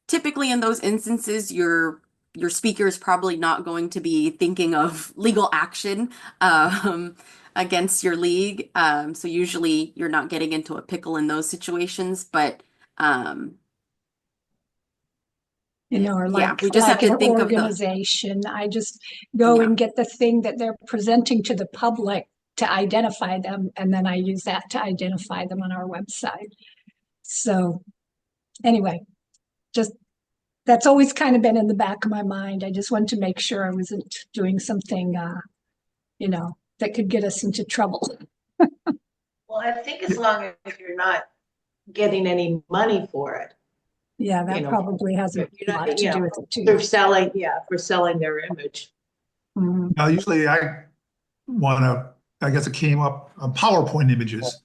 [SPEAKER 1] typically in those instances, you're your speaker is probably not going to be thinking of legal action against your league. So usually you're not getting into a pickle in those situations, but
[SPEAKER 7] Or
[SPEAKER 1] yeah,
[SPEAKER 7] like
[SPEAKER 1] we just have
[SPEAKER 7] an
[SPEAKER 1] to think of the,
[SPEAKER 7] organization. I just go
[SPEAKER 1] Yeah.
[SPEAKER 7] and get the thing that they're presenting to the public to identify them, and then I use that to identify them on our website. So anyway, just that's always kind of been in the back of my mind. I just wanted to make sure I wasn't doing something, that could get us into trouble.
[SPEAKER 2] Well, I think as long as you're not getting any money for it,
[SPEAKER 7] Yeah, that probably has a
[SPEAKER 2] you're not,
[SPEAKER 7] lot to do with it too.
[SPEAKER 2] they're selling, for selling their image.
[SPEAKER 7] Mhm.
[SPEAKER 3] Now, usually I guess it came up on PowerPoint images.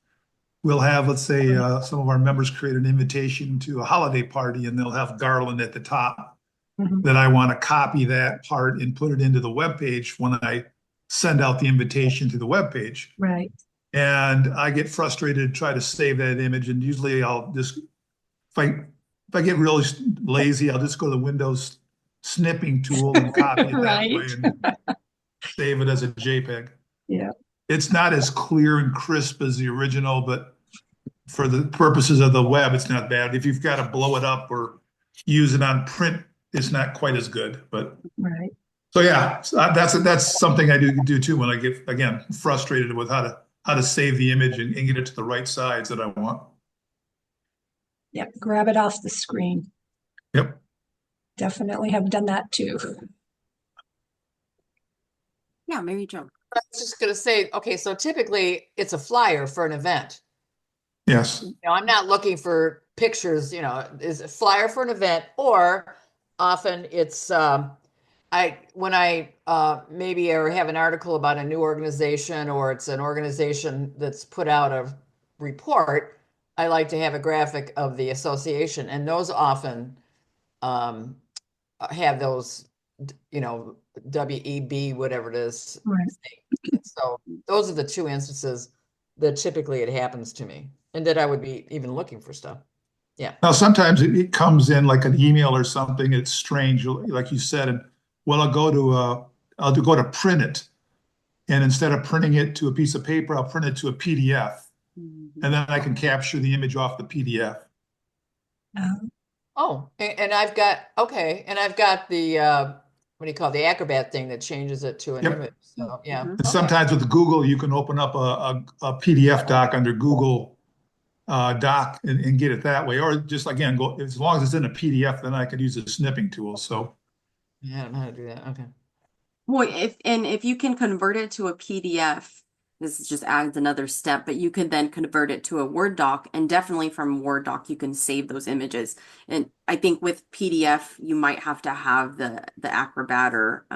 [SPEAKER 3] We'll have, let's say, some of our members create an invitation to a holiday party and they'll have garland at the top.
[SPEAKER 7] Mhm.
[SPEAKER 3] That I want to copy that part and put it into the webpage when I send out the invitation to the webpage.
[SPEAKER 7] Right.
[SPEAKER 3] And I get frustrated and try to save that image. And usually I'll just, if I get really lazy, I'll just go to the Windows snipping tool and copy it that
[SPEAKER 7] Right.
[SPEAKER 3] way and save it as a JPEG.
[SPEAKER 7] Yeah.
[SPEAKER 3] It's not as clear and crisp as the original, but for the purposes of the web, it's not bad. If you've got to blow it up or use it on print, it's not quite as good. But
[SPEAKER 7] Right.
[SPEAKER 3] so yeah, that's something I do too when I get, again, frustrated with how to save the image and get it to the right size that I want.
[SPEAKER 7] Yep. Grab it off the screen.
[SPEAKER 3] Yep.
[SPEAKER 7] Definitely have done that too.
[SPEAKER 1] yeah, Mary Jo.
[SPEAKER 8] I was just gonna say, okay, so typically it's a flyer for an event.
[SPEAKER 3] Yes.
[SPEAKER 8] I'm not looking for pictures, is a flyer for an event, or often it's when I maybe or have an article about a new organization, or it's an organization that's put out a report, I like to have a graphic of the association, and those often have those, WEB, whatever it is.
[SPEAKER 7] Right.
[SPEAKER 8] So those are the two instances that typically it happens to me, and that I would be even looking for stuff. Yeah.
[SPEAKER 3] Now, sometimes it comes in like an email or something. It's strange, like you said. And well, I'll go to print it, and instead of printing it to a piece of paper, I'll print it to a PDF,
[SPEAKER 1] Mhm.
[SPEAKER 3] and then I can capture the image off the PDF.
[SPEAKER 8] Oh, and I've got the what do you call it, the Acrobat thing that changes it to an
[SPEAKER 3] Yep.
[SPEAKER 8] image. So yeah.
[SPEAKER 1] Mhm.
[SPEAKER 3] And sometimes with Google, you can open up a PDF doc under Google Doc and get it that way, or just again go as long as it's in a PDF, then I could use a snipping tool. So
[SPEAKER 8] Yeah, I don't know how to do that. Okay.
[SPEAKER 1] Well, if you can convert it to a PDF, this just adds another step, but you can then convert it to a Word doc, and definitely from Word doc you can save those images. And I think with PDF you might have to have the Acrobat or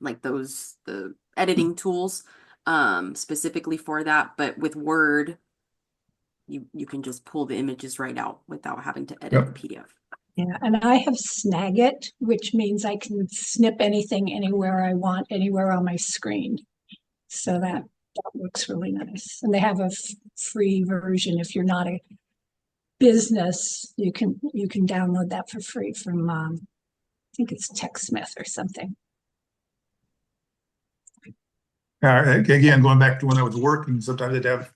[SPEAKER 1] like the editing tools specifically for that. But with Word, you can just pull the images right out without having to edit the PDF.
[SPEAKER 7] Yeah, and I have Snagit, which means I can snip anything anywhere I want, anywhere on my screen. So that looks really nice. And they have a free version. If you're not a business, you can download that for free from I think it's TechSmith or something.
[SPEAKER 3] again, going back to when I was working, sometimes they'd have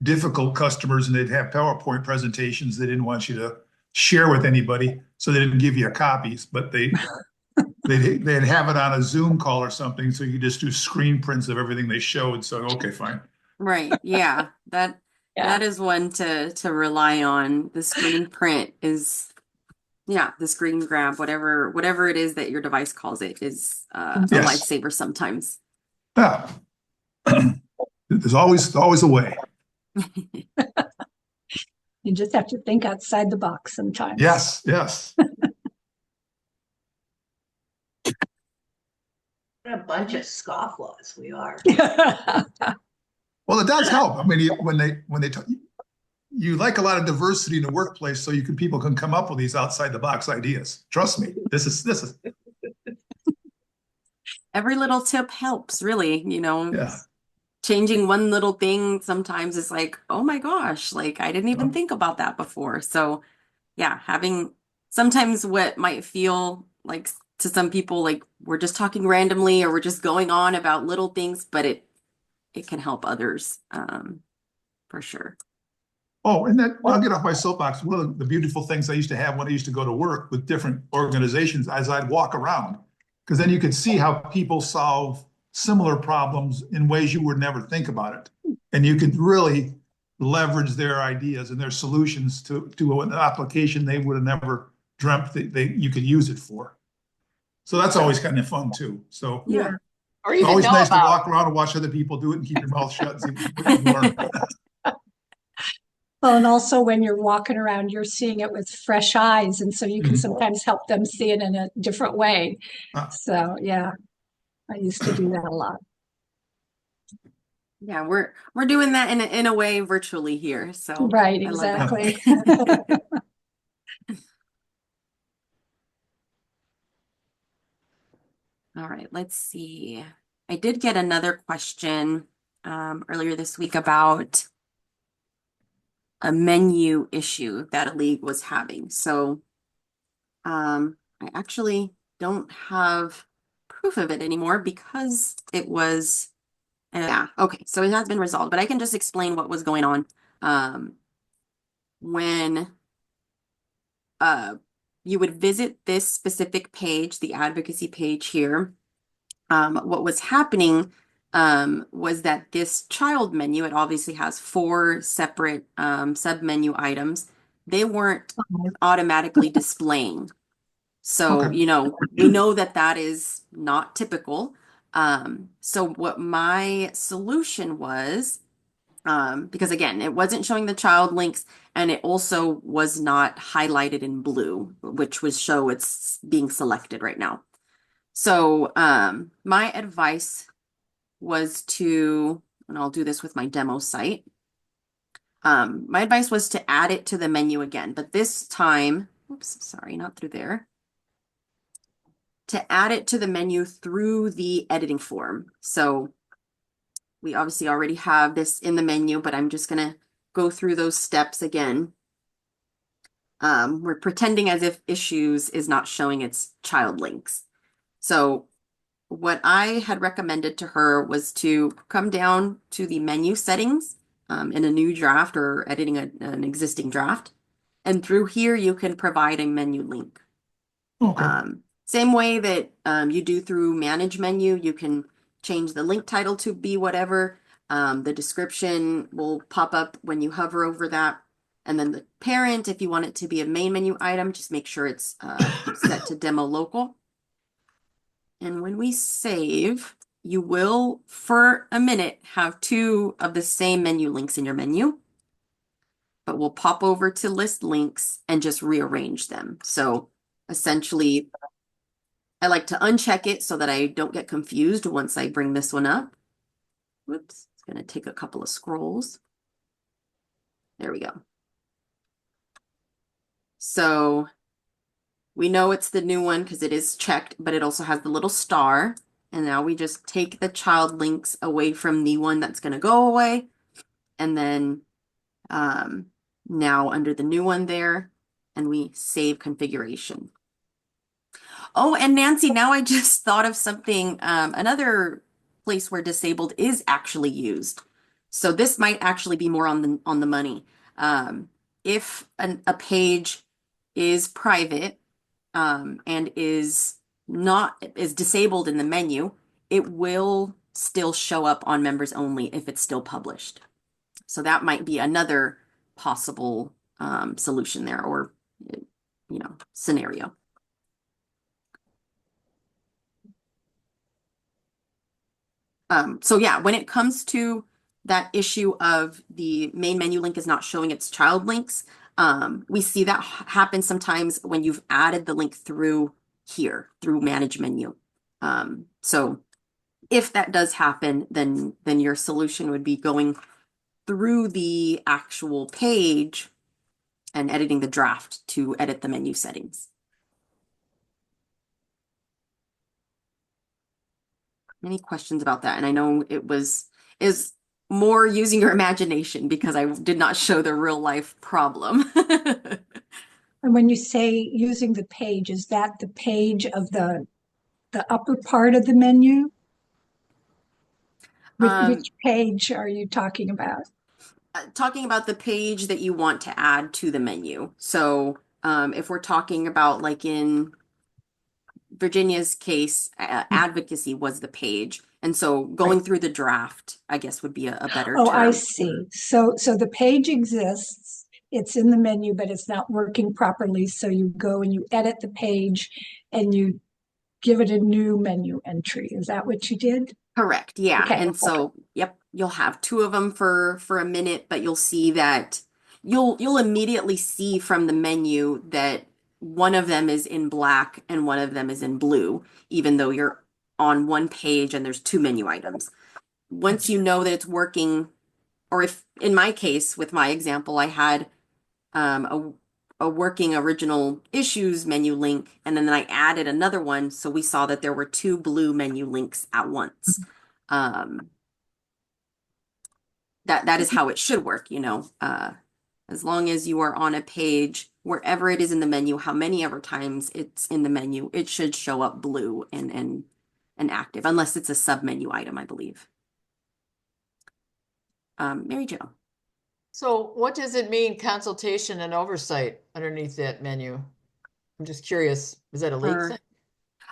[SPEAKER 3] difficult customers and they'd have PowerPoint presentations they didn't want you to share with anybody, so they didn't give you copies, but they'd have it on a Zoom call or something, so you just do screen prints of everything they showed. So okay, fine.
[SPEAKER 1] Right. Yeah. That is one to rely on. The screen print is, the screen grab, whatever it is that your device calls it, is a
[SPEAKER 3] Yes.
[SPEAKER 1] lifesaver sometimes.
[SPEAKER 3] Yeah. There's always a way.
[SPEAKER 7] You just have to think outside the box sometimes.
[SPEAKER 3] Yes.
[SPEAKER 2] What a bunch of scofflaws we are.
[SPEAKER 3] Well, it does help. I mean, when they talk, you like a lot of diversity in the workplace, so people can come up with these outside the box ideas. Trust me, this is
[SPEAKER 1] Every little tip helps, really,
[SPEAKER 3] yeah.
[SPEAKER 1] Changing one little thing sometimes is like, oh my gosh, like I didn't even think about that before. So yeah, having sometimes what might feel like to some people, like we're just talking randomly or we're just going on about little things, but it can help others, for sure.
[SPEAKER 3] Oh, and that, I'll get off my soapbox. One of the beautiful things I used to have when I used to go to work with different organizations as I'd walk around, because then you could see how people solve similar problems in ways you would never think about it. And you could really leverage their ideas and their solutions to an application they would have never dreamt that you could use it for. So that's always kind of fun too. So
[SPEAKER 1] Yeah.
[SPEAKER 8] Or
[SPEAKER 3] it's
[SPEAKER 8] even
[SPEAKER 3] always
[SPEAKER 8] know
[SPEAKER 3] nice to
[SPEAKER 8] about.
[SPEAKER 3] walk around and watch other people do it and keep your mouth shut and see what you learn.
[SPEAKER 7] Well, and also when you're walking around, you're seeing it with fresh eyes. And so you can
[SPEAKER 3] Mhm.
[SPEAKER 7] sometimes help them see it in a different way.
[SPEAKER 3] Ah.
[SPEAKER 7] So, yeah, I used to do that a lot.
[SPEAKER 1] Yeah, we're doing that in a way virtually here. So
[SPEAKER 7] Right,
[SPEAKER 1] I love that.
[SPEAKER 7] exactly.
[SPEAKER 1] All right, let's see. I did get another question earlier this week about a menu issue that a league was having. So I actually don't have proof of it anymore because it was, yeah, okay, so it has been resolved, but I can just explain what was going on. When you would visit this specific page, the advocacy page here, what was happening was that this child menu, it obviously has 4 separate sub-menu items. They weren't automatically displaying. So,
[SPEAKER 3] Okay.
[SPEAKER 1] you know, we know that that is not typical. So what my solution was, because again, it wasn't showing the child links and it also was not highlighted in blue, which would show it's being selected right now. So my advice was to, and I'll do this with my demo site. My advice was to add it to the menu again, but this time, oops, sorry, not through there. To add it to the menu through the editing form. So we obviously already have this in the menu, but I'm just gonna go through those steps again. We're pretending as if issues is not showing its child links. So what I had recommended to her was to come down to the menu settings in a new draft or editing an existing draft. And through here, you can provide a menu link.
[SPEAKER 3] Okay.
[SPEAKER 1] Same way that you do through manage menu, you can change the link title to be whatever. The description will pop up when you hover over that. And then the parent, if you want it to be a main menu item, just make sure it's set to demo local. And when we save, you will, for a minute, have 2 of the same menu links in your menu. But we'll pop over to list links and just rearrange them. So essentially, I like to uncheck it so that I don't get confused once I bring this one up. Whoops, it's going to take a couple of scrolls. There we go. So we know it's the new one because it is checked, but it also has the little star. And now we just take the child links away from the one that's going to go away. And then now under the new one there, and we save configuration. Oh, and Nancy, now I just thought of something, another place where disabled is actually used. So this might actually be more on the money. If a page is private and is disabled in the menu, it will still show up on members only if it's still published. So that might be another possible solution there, or scenario. So yeah, when it comes to that issue of the main menu link is not showing its child links, we see that happen sometimes when you've added the link through here, through manage menu. So if that does happen, then your solution would be going through the actual page and editing the draft to edit the menu settings. Any questions about that? And I know is more using your imagination because I did not show the real life problem.
[SPEAKER 7] And when you say using the page, is that the page of the upper part of the menu? Which page are you talking about?
[SPEAKER 1] Talking about the page that you want to add to the menu. So if we're talking about like in Virginia's case, advocacy was the page. And so going through the draft, I guess would be a better
[SPEAKER 7] Oh, I
[SPEAKER 1] term.
[SPEAKER 7] see. So the page exists, it's in the menu, but it's not working properly. So you go and you edit the page and you give it a new menu entry. Is that what you did?
[SPEAKER 1] Correct. Yeah.
[SPEAKER 7] Okay.
[SPEAKER 1] And so, yep, you'll have two of them for a minute, but you'll see that you'll immediately see from the menu that one of them is in black and one of them is in blue, even though you're on one page and there's two menu items. Once you know that it's working, or if in my case with my example, I had a working original issues menu link, and then I added another one, so we saw that there were two blue menu links at once. That is how it should work, you know. As long as you are on a page, wherever it is in the menu, how many ever times it's in the menu, it should show up blue and active, unless it's a sub-menu item, I believe. Mary Jo.
[SPEAKER 8] So what does it mean, consultation and oversight underneath that menu? I'm just curious. Is that a leak
[SPEAKER 1] For-
[SPEAKER 8] thing?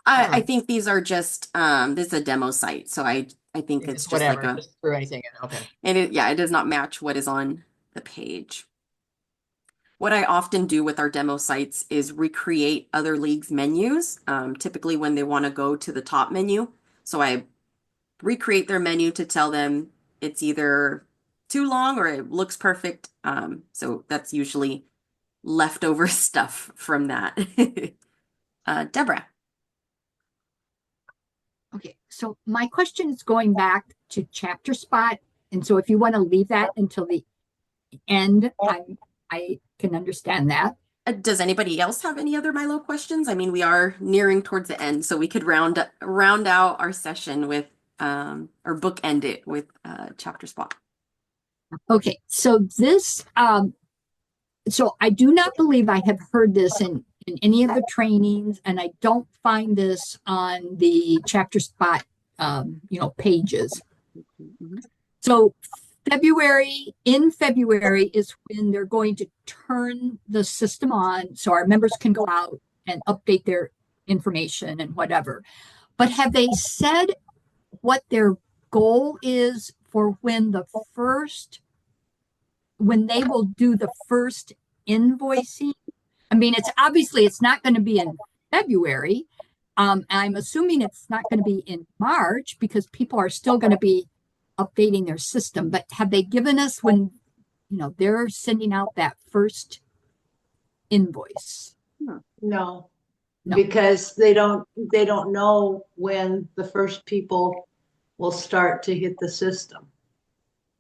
[SPEAKER 1] I think these are just this is a demo site, so I think it's
[SPEAKER 8] It's
[SPEAKER 1] just like
[SPEAKER 8] whatever,
[SPEAKER 1] a
[SPEAKER 8] just throw anything in. Okay.
[SPEAKER 1] and it does not match what is on the page. What I often do with our demo sites is recreate other leagues menus, typically when they want to go to the top menu. So I recreate their menu to tell them it's either too long or it looks perfect. So that's usually leftover stuff from that. Deborah.
[SPEAKER 9] Okay, so my question is going back to chapter spot. And so if you want to leave that until the end, I can understand that.
[SPEAKER 1] Does anybody else have any other MyLO questions? I mean, we are nearing towards the end, so we could round out our session with or bookend it with chapter spot.
[SPEAKER 9] Okay, so this so I do not believe I have heard this in any of the trainings, and I don't find this on the chapter spot pages.
[SPEAKER 1] Mhm.
[SPEAKER 9] So in February is when they're going to turn the system on so our members can go out and update their information and whatever. But have they said what their goal is for when they will do the first invoicing? I mean, it's not going to be in February. I'm assuming it's not going to be in March because people are still going to be updating their system. But have they given us when they're sending out that first invoice?
[SPEAKER 2] No,
[SPEAKER 9] No.
[SPEAKER 2] because they don't know when the first people will start to hit the system.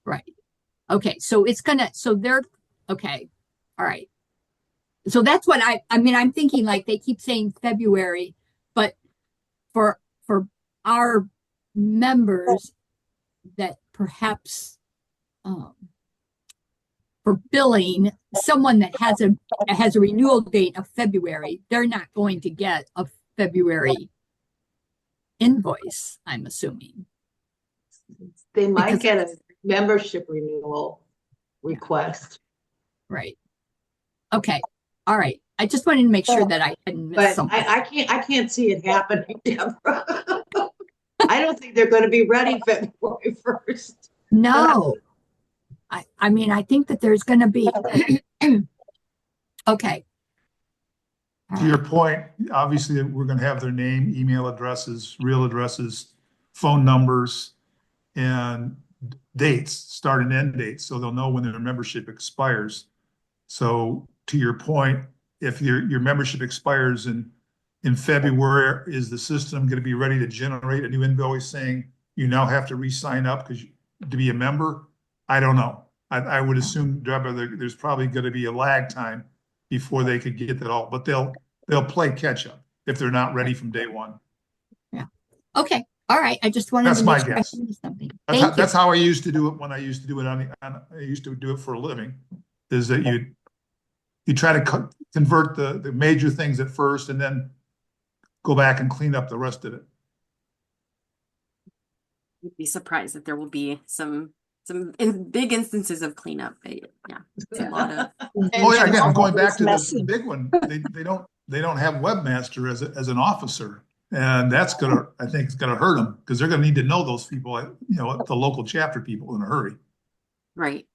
[SPEAKER 9] Right. Okay. So okay. All right. So that's what I mean, I'm thinking like they keep saying February, but for our members that perhaps for billing, someone that has a renewal date of February, they're not going to get a February invoice, I'm assuming.
[SPEAKER 2] They might
[SPEAKER 9] Because
[SPEAKER 2] get a membership renewal request.
[SPEAKER 9] Right. Okay. All right. I just wanted to make sure that I hadn't missed
[SPEAKER 2] But
[SPEAKER 9] something.
[SPEAKER 2] I can't see it happening, Deborah. I don't think they're going to be ready February 1st.
[SPEAKER 9] No. I mean, I think that there's going to be. Okay.
[SPEAKER 3] To your point, obviously, we're going to have their name, email addresses, real addresses, phone numbers, and dates, start and end dates, so they'll know when their membership expires. So to your point, if your membership expires in February, is the system going to be ready to generate a new invoice saying you now have to re-sign up to be a member? I don't know. I would assume, Deborah, there's probably going to be a lag time before they could get that all, but they'll play catch up if they're not ready from day one.
[SPEAKER 9] Yeah. Okay. All right. I just wanted
[SPEAKER 3] That's
[SPEAKER 9] to make
[SPEAKER 3] my
[SPEAKER 9] sure
[SPEAKER 3] guess.
[SPEAKER 9] I missed something.
[SPEAKER 3] That's how I used to do it when I used to do it I used to do it for a living, is that you try to convert the major things at first and then go back and clean up the rest of it.
[SPEAKER 1] You'd be surprised that there will be some big instances of cleanup. Yeah, it's a lot of.
[SPEAKER 3] Oh yeah, again, I'm going back
[SPEAKER 7] It's
[SPEAKER 3] to the
[SPEAKER 7] messy.
[SPEAKER 3] big one. They don't have webmaster as an officer, and that's gonna, I think it's gonna hurt them because they're gonna need to know those people, the local chapter people in a hurry.
[SPEAKER 1] Right.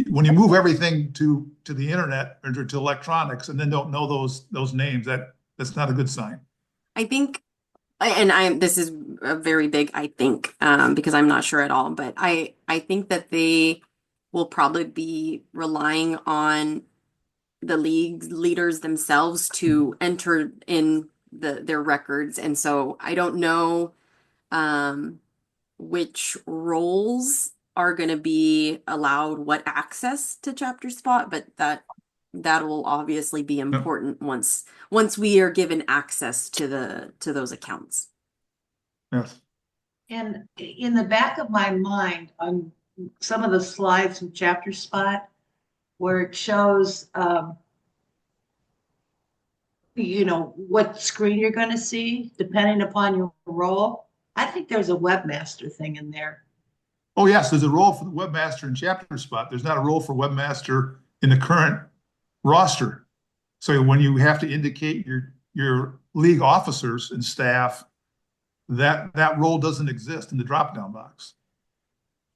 [SPEAKER 3] When you move everything to the internet or to electronics and then don't know those names, that's not a good sign.
[SPEAKER 1] I think, this is a very big I think, because I'm not sure at all, but I think that they will probably be relying on the league leaders themselves to enter in their records. And so I don't know which roles are going to be allowed what access to chapter spot, but that will obviously be important once we are given access to those accounts.
[SPEAKER 3] Yes.
[SPEAKER 2] And in the back of my mind, on some of the slides from Chapter Spot, where it shows, what screen you're going to see, depending upon your role, I think there's a webmaster thing in there.
[SPEAKER 3] Oh yes, there's a role for the webmaster in chapter spot. There's not a role for webmaster in the current roster. So when you have to indicate your league officers and staff, that role doesn't exist in the drop-down box.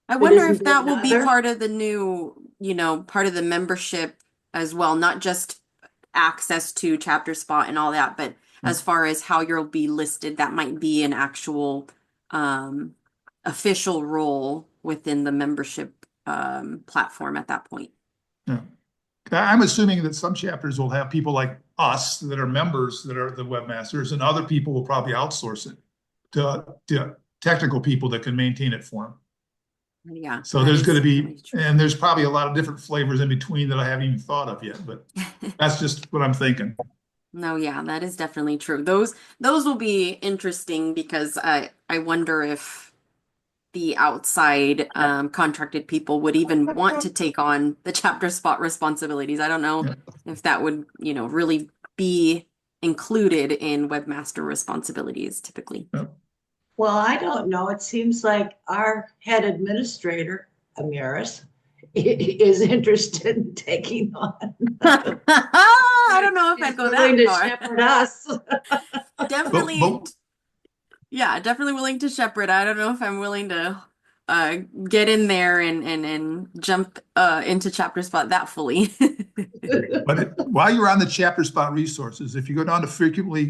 [SPEAKER 1] I wonder if
[SPEAKER 2] isn't
[SPEAKER 1] that
[SPEAKER 2] there
[SPEAKER 1] will be
[SPEAKER 2] another?
[SPEAKER 1] part of the new, part of the membership as well, not just access to chapter spot and all that, but as far as how you'll be listed, that might be an actual official role within the membership platform at that point.
[SPEAKER 3] Yeah. I'm assuming that some chapters will have people like us that are members that are the webmasters, and other people will probably outsource it to technical people that can maintain it for them.
[SPEAKER 1] Yeah.
[SPEAKER 3] So there's going to be, and there's probably a lot of different flavors in between that I haven't even thought of yet, but that's just what I'm thinking.
[SPEAKER 1] No, yeah, that is definitely true. Those will be interesting because I wonder if the outside contracted people would even want to take on the chapter spot responsibilities. I don't know if that would, really be included in webmaster responsibilities typically.
[SPEAKER 2] Well, I don't know. It seems like our head administrator, Amiris, is interested in taking on.
[SPEAKER 1] I don't know if I'd go
[SPEAKER 2] willing to
[SPEAKER 1] that
[SPEAKER 2] shepherd us.
[SPEAKER 1] far. Definitely, yeah, definitely willing to shepherd. I don't know if I'm willing to get in there and jump into chapter spot that fully.
[SPEAKER 3] But while you're on the chapter spot resources, if you go down to frequently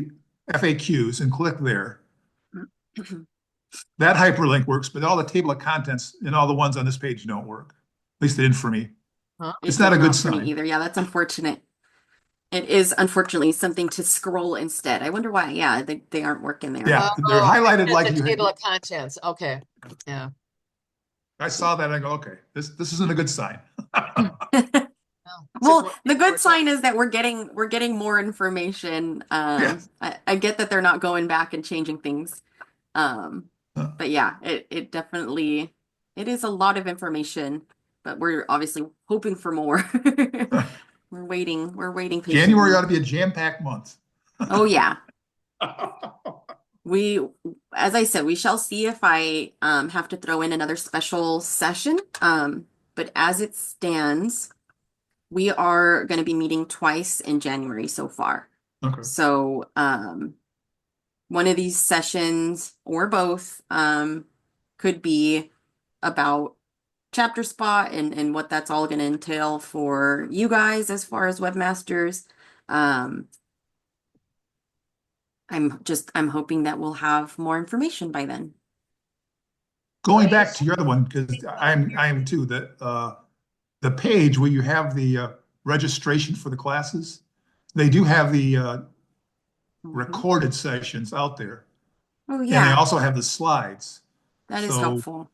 [SPEAKER 3] FAQs and click there, that hyperlink works, but all the table of contents and all the ones on this page don't work. At least they didn't for me. It's not a good
[SPEAKER 1] for me
[SPEAKER 3] sign
[SPEAKER 1] either. Yeah, that's unfortunate. It is unfortunately something to scroll instead. I wonder why. Yeah, they aren't working there.
[SPEAKER 3] Yeah, they're highlighted like
[SPEAKER 8] the
[SPEAKER 3] you
[SPEAKER 8] table of contents. Okay. Yeah.
[SPEAKER 3] I saw that. I go, okay, this isn't a good sign.
[SPEAKER 1] Well, the good sign is that we're getting more information.
[SPEAKER 3] Yes.
[SPEAKER 1] I get that they're not going back and changing things. But yeah, it definitely, it is a lot of information, but we're obviously hoping for more. We're waiting patiently.
[SPEAKER 3] January ought to be a jam-packed month.
[SPEAKER 1] Oh yeah. As I said, we shall see if I have to throw in another special session. But as it stands, we are going to be meeting twice in January so far.
[SPEAKER 3] Okay.
[SPEAKER 1] So one of these sessions or both could be about chapter spot and what that's all going to entail for you guys as far as webmasters. I'm hoping that we'll have more information by then.
[SPEAKER 3] Going back to your other one, because I'm too, that the page where you have the registration for the classes, they do have the recorded sessions out there.
[SPEAKER 1] Oh
[SPEAKER 3] And they
[SPEAKER 1] yeah,
[SPEAKER 3] also have the slides.
[SPEAKER 1] that is
[SPEAKER 3] So
[SPEAKER 1] helpful.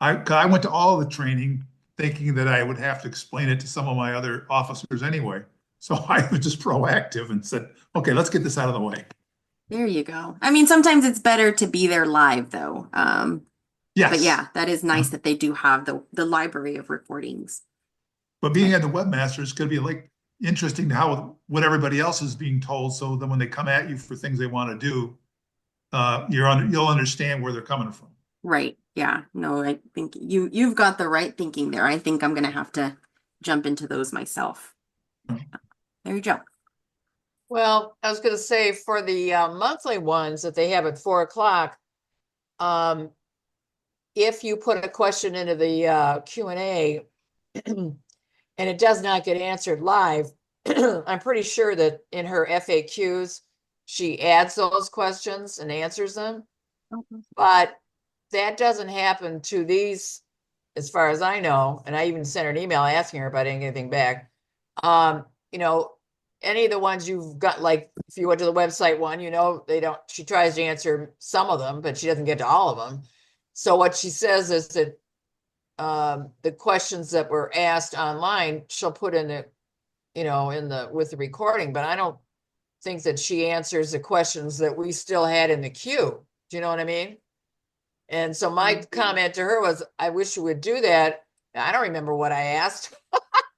[SPEAKER 3] I went to all the training thinking that I would have to explain it to some of my other officers anyway. So I was just proactive and said, okay, let's get this out of the way.
[SPEAKER 1] There you go. I mean, sometimes it's better to be there live though.
[SPEAKER 3] Yes.
[SPEAKER 1] But yeah, that is nice that they do have the library of recordings.
[SPEAKER 3] But being at the webmaster is going to be like, interesting to how what everybody else is being told. So then when they come at you for things they want to do, you'll understand where they're coming from.
[SPEAKER 1] Right. Yeah. No, I think you've got the right thinking there. I think I'm gonna have to jump into those myself. There you go.
[SPEAKER 8] Well, I was going to say for the monthly ones that they have at 4 o'clock, if you put a question into the Q&A and it does not get answered live, I'm pretty sure that in her FAQs, she adds those questions and answers them. But that doesn't happen to these, as far as I know. And I even sent her an email asking her if I didn't get anything back. You know, any of the ones you've got, like if you went to the website one, you know, she tries to answer some of them, but she doesn't get to all of them. So what she says is that the questions that were asked online, she'll put in the, you know, with the recording, but I don't think that she answers the questions that we still had in the queue. Do you know what I mean? And so my comment to her was, I wish you would do that. I don't remember what I asked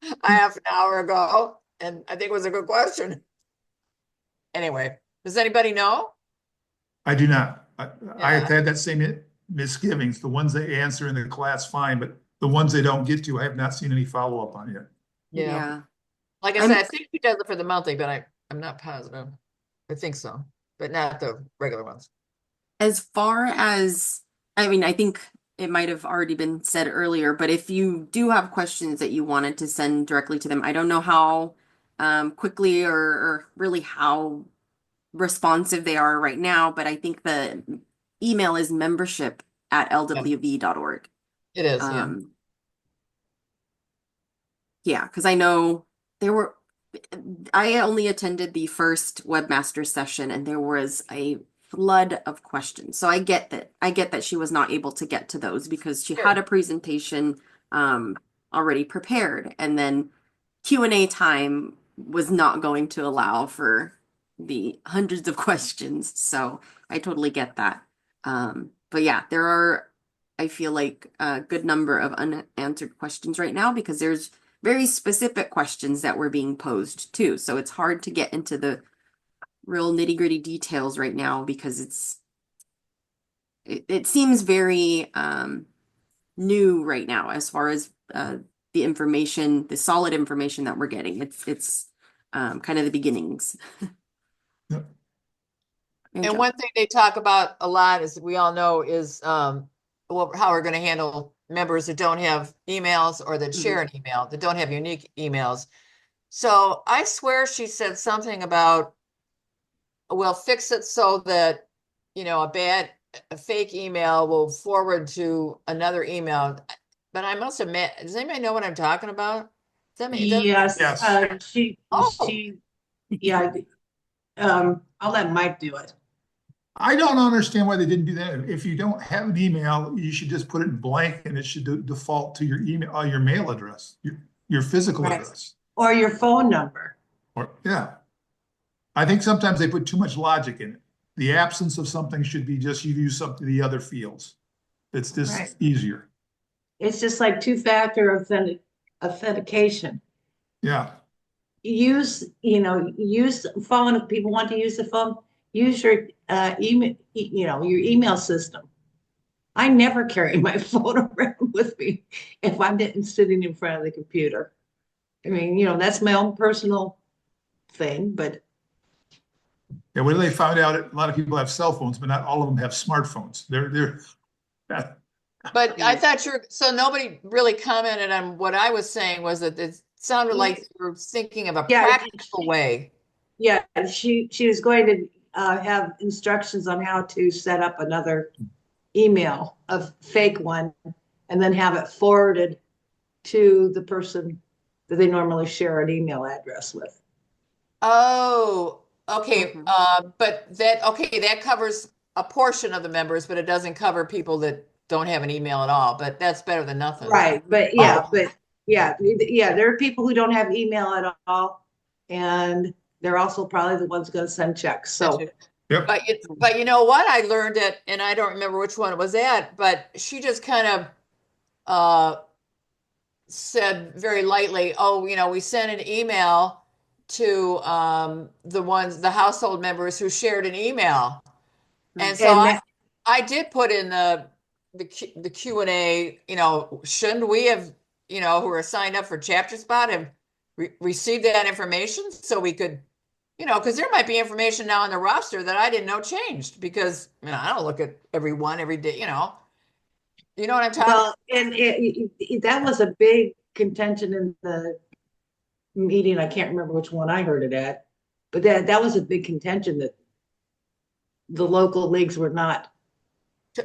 [SPEAKER 8] a half an hour ago, and I think it was a good question. Anyway, does anybody know?
[SPEAKER 3] I do not. I
[SPEAKER 8] Yeah.
[SPEAKER 3] have had that same misgivings. The ones they answer in the class, fine, but the ones they don't get to, I have not seen any follow-up on yet.
[SPEAKER 8] Yeah. Like I said, I think she does it for the monthly, but I'm not positive. I think so, but not the regular ones.
[SPEAKER 1] As far as, I mean, I think it might have already been said earlier, but if you do have questions that you wanted to send directly to them, I don't know how quickly or really how responsive they are right now, but I think the email is membership@lwv.org.
[SPEAKER 8] It is, yeah.
[SPEAKER 1] Yeah, because I know I only attended the first webmaster session and there was a flood of questions. So I get that she was not able to get to those because she had a presentation already prepared, and then Q&A time was not going to allow for the hundreds of questions. So I totally get that. But yeah, there are, I feel like, a good number of unanswered questions right now because there's very specific questions that were being posed too. So it's hard to get into the real nitty-gritty details right now because it seems very new right now as far as the information, the solid information that we're getting. It's kind of the beginnings.
[SPEAKER 3] Yep.
[SPEAKER 8] And one thing they talk about a lot, as we all know, is how we're going to handle members that don't have emails or that share an email, that don't have unique emails. So I swear she said something about, we'll fix it so that, you know, a fake email will forward to another email. But I must admit, does anybody know what I'm talking about? Does that mean,
[SPEAKER 2] Yes,
[SPEAKER 3] Yes.
[SPEAKER 2] yeah, I'll let Mike do it.
[SPEAKER 3] I don't understand why they didn't do that. If you don't have an email, you should just put it in blank and it should default to your email, your mail address, your physical
[SPEAKER 2] Right.
[SPEAKER 3] address.
[SPEAKER 2] Or your phone number.
[SPEAKER 3] Or yeah. I think sometimes they put too much logic in it. The absence of something should be just you use something the other fields. It's just
[SPEAKER 2] Right.
[SPEAKER 3] easier.
[SPEAKER 2] It's just like two-factor authentication.
[SPEAKER 3] Yeah.
[SPEAKER 2] Use phone. If people want to use the phone, use your email, your email system. I never carry my phone around with me if I'm sitting in front of the computer. I mean, that's my own personal thing, but
[SPEAKER 3] Yeah, when they found out a lot of people have cell phones, but not all of them have smartphones.
[SPEAKER 8] but I thought so nobody really commented on what I was saying, was that it sounded like you were thinking of a practical way.
[SPEAKER 2] Yeah, she was going to have instructions on how to set up another email, a fake one, and then have it forwarded to the person that they normally share an email address with.
[SPEAKER 8] Oh, okay. But that covers a portion of the members, but it doesn't cover people that don't have an email at all. But that's better than nothing.
[SPEAKER 2] Right, but there are people who don't have email at all, and they're also probably the ones going to send checks. So,
[SPEAKER 3] Yep.
[SPEAKER 8] But you know what? I learned it, and I don't remember which one it was at, but she just kind of said very lightly, "Oh, we sent an email to the household members who shared an email. And so
[SPEAKER 2] And that,
[SPEAKER 8] I did put in the Q&A, shouldn't we have, who are signed up for Chapter Spot have received that information so we could, because there might be information now on the roster that I didn't know changed because, I don't look at every one every day, You know what I'm talking about?
[SPEAKER 2] well, and that was a big contention in the meeting. I can't remember which one I heard it at, but that was a big contention that the local leagues were not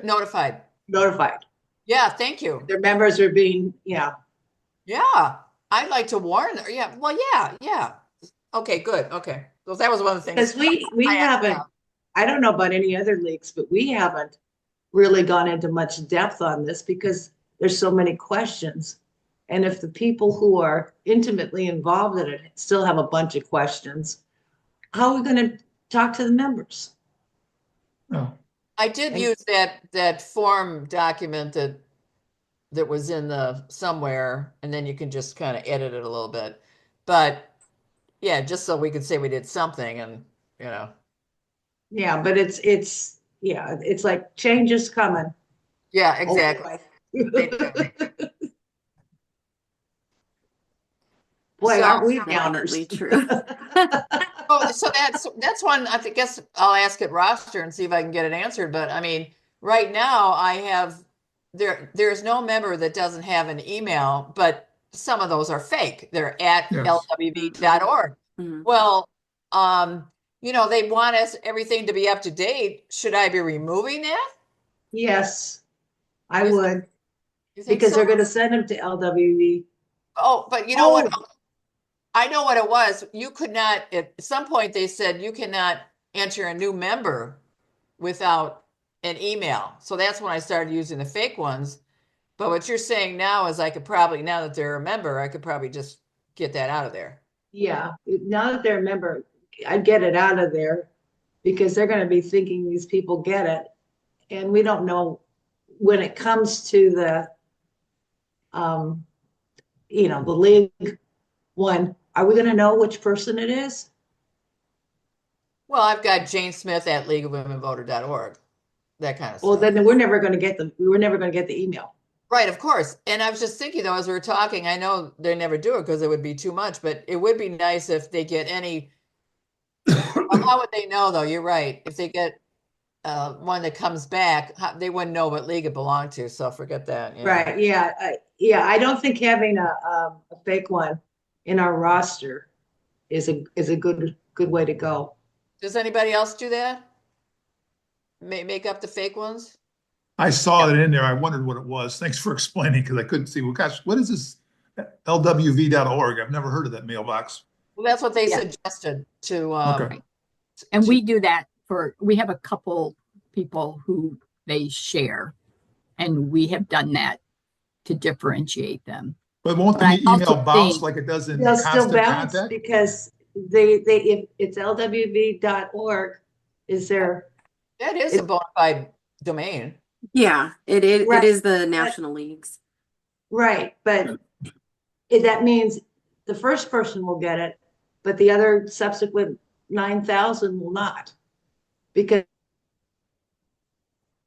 [SPEAKER 8] Notified.
[SPEAKER 2] notified.
[SPEAKER 8] Yeah, thank you.
[SPEAKER 2] Their members are being, yeah.
[SPEAKER 8] Yeah, I'd like to warn her. Yeah, well, yeah. Okay, good. Okay. So that was one of the things.
[SPEAKER 2] Because we
[SPEAKER 8] I asked
[SPEAKER 2] haven't, I don't know about any other leagues, but we haven't really gone into much depth on this because there's so many questions. And if the people who are intimately involved in it still have a bunch of questions, how are we going to talk to the members?
[SPEAKER 3] No.
[SPEAKER 8] I did use that form document that was in the somewhere, and then you can just kind of edit it a little bit. But yeah, just so we could say we did something and
[SPEAKER 2] Yeah, but it's like change is coming.
[SPEAKER 8] Yeah, exactly.
[SPEAKER 2] Boy,
[SPEAKER 8] So-
[SPEAKER 2] aren't we
[SPEAKER 1] Definitely
[SPEAKER 2] downers?
[SPEAKER 1] true.
[SPEAKER 8] Oh, so that's one. Guess I'll ask at roster and see if I can get it answered. But I mean, right now I have there's no member that doesn't have an email, but some of those are fake. They're at
[SPEAKER 3] Yes.
[SPEAKER 8] lwv.org.
[SPEAKER 1] Mhm.
[SPEAKER 8] Well, they want us everything to be up to date. Should I be removing that?
[SPEAKER 2] Yes, I
[SPEAKER 8] You
[SPEAKER 2] would,
[SPEAKER 8] You think
[SPEAKER 2] because
[SPEAKER 8] so?
[SPEAKER 2] they're going to send them to LWV.
[SPEAKER 8] Oh, but you know what?
[SPEAKER 2] Oh,
[SPEAKER 8] I know what it was. You could not, at some point, they said you cannot enter a new member without an email. So that's when I started using the fake ones. But what you're saying now is I could probably, now that they're a member, I could probably just get that out of there.
[SPEAKER 2] yeah. Now that they're a member, I'd get it out of there because they're going to be thinking these people get it. And we don't know when it comes to um, the league one, are we going to know which person it is?
[SPEAKER 8] Well, I've got Jane Smith at leagueofwomenvoter.org, that kind of
[SPEAKER 2] Well,
[SPEAKER 8] stuff.
[SPEAKER 2] then we're never going to get we're never going to get the email.
[SPEAKER 8] Right, of course. And I was just thinking, though, as we were talking, I know they never do it because it would be too much, but it would be nice if they get any. Well, how would they know, though? You're right. If they get one that comes back, they wouldn't know what league it belonged to. So forget that. Yeah.
[SPEAKER 2] Right. Yeah. Yeah. I don't think having a fake one in our roster is a good way to go.
[SPEAKER 8] Does anybody else do that? Make up the fake ones?
[SPEAKER 3] I saw it in there. I wondered what it was. Thanks for explaining because I couldn't see. Well, gosh, what is this? LWV.org. I've never heard of that mailbox.
[SPEAKER 8] Well, that's what they
[SPEAKER 9] Yeah.
[SPEAKER 8] suggested to.
[SPEAKER 3] Okay.
[SPEAKER 9] And we do that we have a couple people who they share, and we have done that to differentiate them.
[SPEAKER 3] But won't
[SPEAKER 9] But I
[SPEAKER 3] the email
[SPEAKER 9] also
[SPEAKER 3] bounce
[SPEAKER 9] think
[SPEAKER 3] like it does in
[SPEAKER 2] They'll still
[SPEAKER 3] constant
[SPEAKER 2] bounce
[SPEAKER 3] contact?
[SPEAKER 2] because if it's lwv.org, is there
[SPEAKER 8] That is a bona fide domain.
[SPEAKER 1] Yeah, it
[SPEAKER 2] Right.
[SPEAKER 1] is the National Leagues.
[SPEAKER 2] right? But that means the first person will get it, but the other subsequent 9,000 will not, because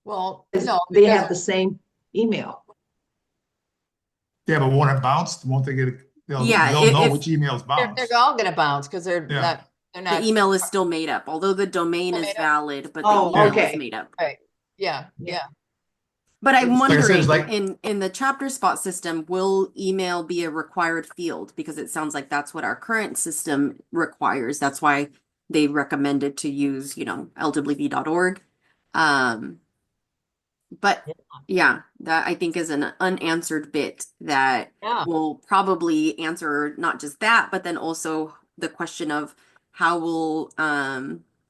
[SPEAKER 8] Well, no,
[SPEAKER 2] they
[SPEAKER 8] because
[SPEAKER 2] have the same email.
[SPEAKER 3] Yeah, but won't it bounce? Won't they get it? They'll
[SPEAKER 1] Yeah,
[SPEAKER 3] know
[SPEAKER 1] if
[SPEAKER 3] which emails bounce.
[SPEAKER 8] they're all going to bounce because they're
[SPEAKER 3] Yeah.
[SPEAKER 8] not. They're
[SPEAKER 1] the
[SPEAKER 8] not.
[SPEAKER 1] email is still made up, although the domain is
[SPEAKER 8] Made up.
[SPEAKER 1] valid, but
[SPEAKER 2] Oh,
[SPEAKER 1] the email
[SPEAKER 2] okay.
[SPEAKER 1] is made up.
[SPEAKER 8] Right. Yeah.
[SPEAKER 2] Yeah.
[SPEAKER 8] Yeah.
[SPEAKER 1] But I'm
[SPEAKER 3] Like I said,
[SPEAKER 1] wondering,
[SPEAKER 3] it's like-
[SPEAKER 1] in the chapter spot system, will email be a required field? Because it sounds like that's what our current system requires. That's why they recommended to use, lwv.org. But yeah, that I think is an unanswered bit that
[SPEAKER 8] Yeah.
[SPEAKER 1] will probably answer not just that, but then also the question of how will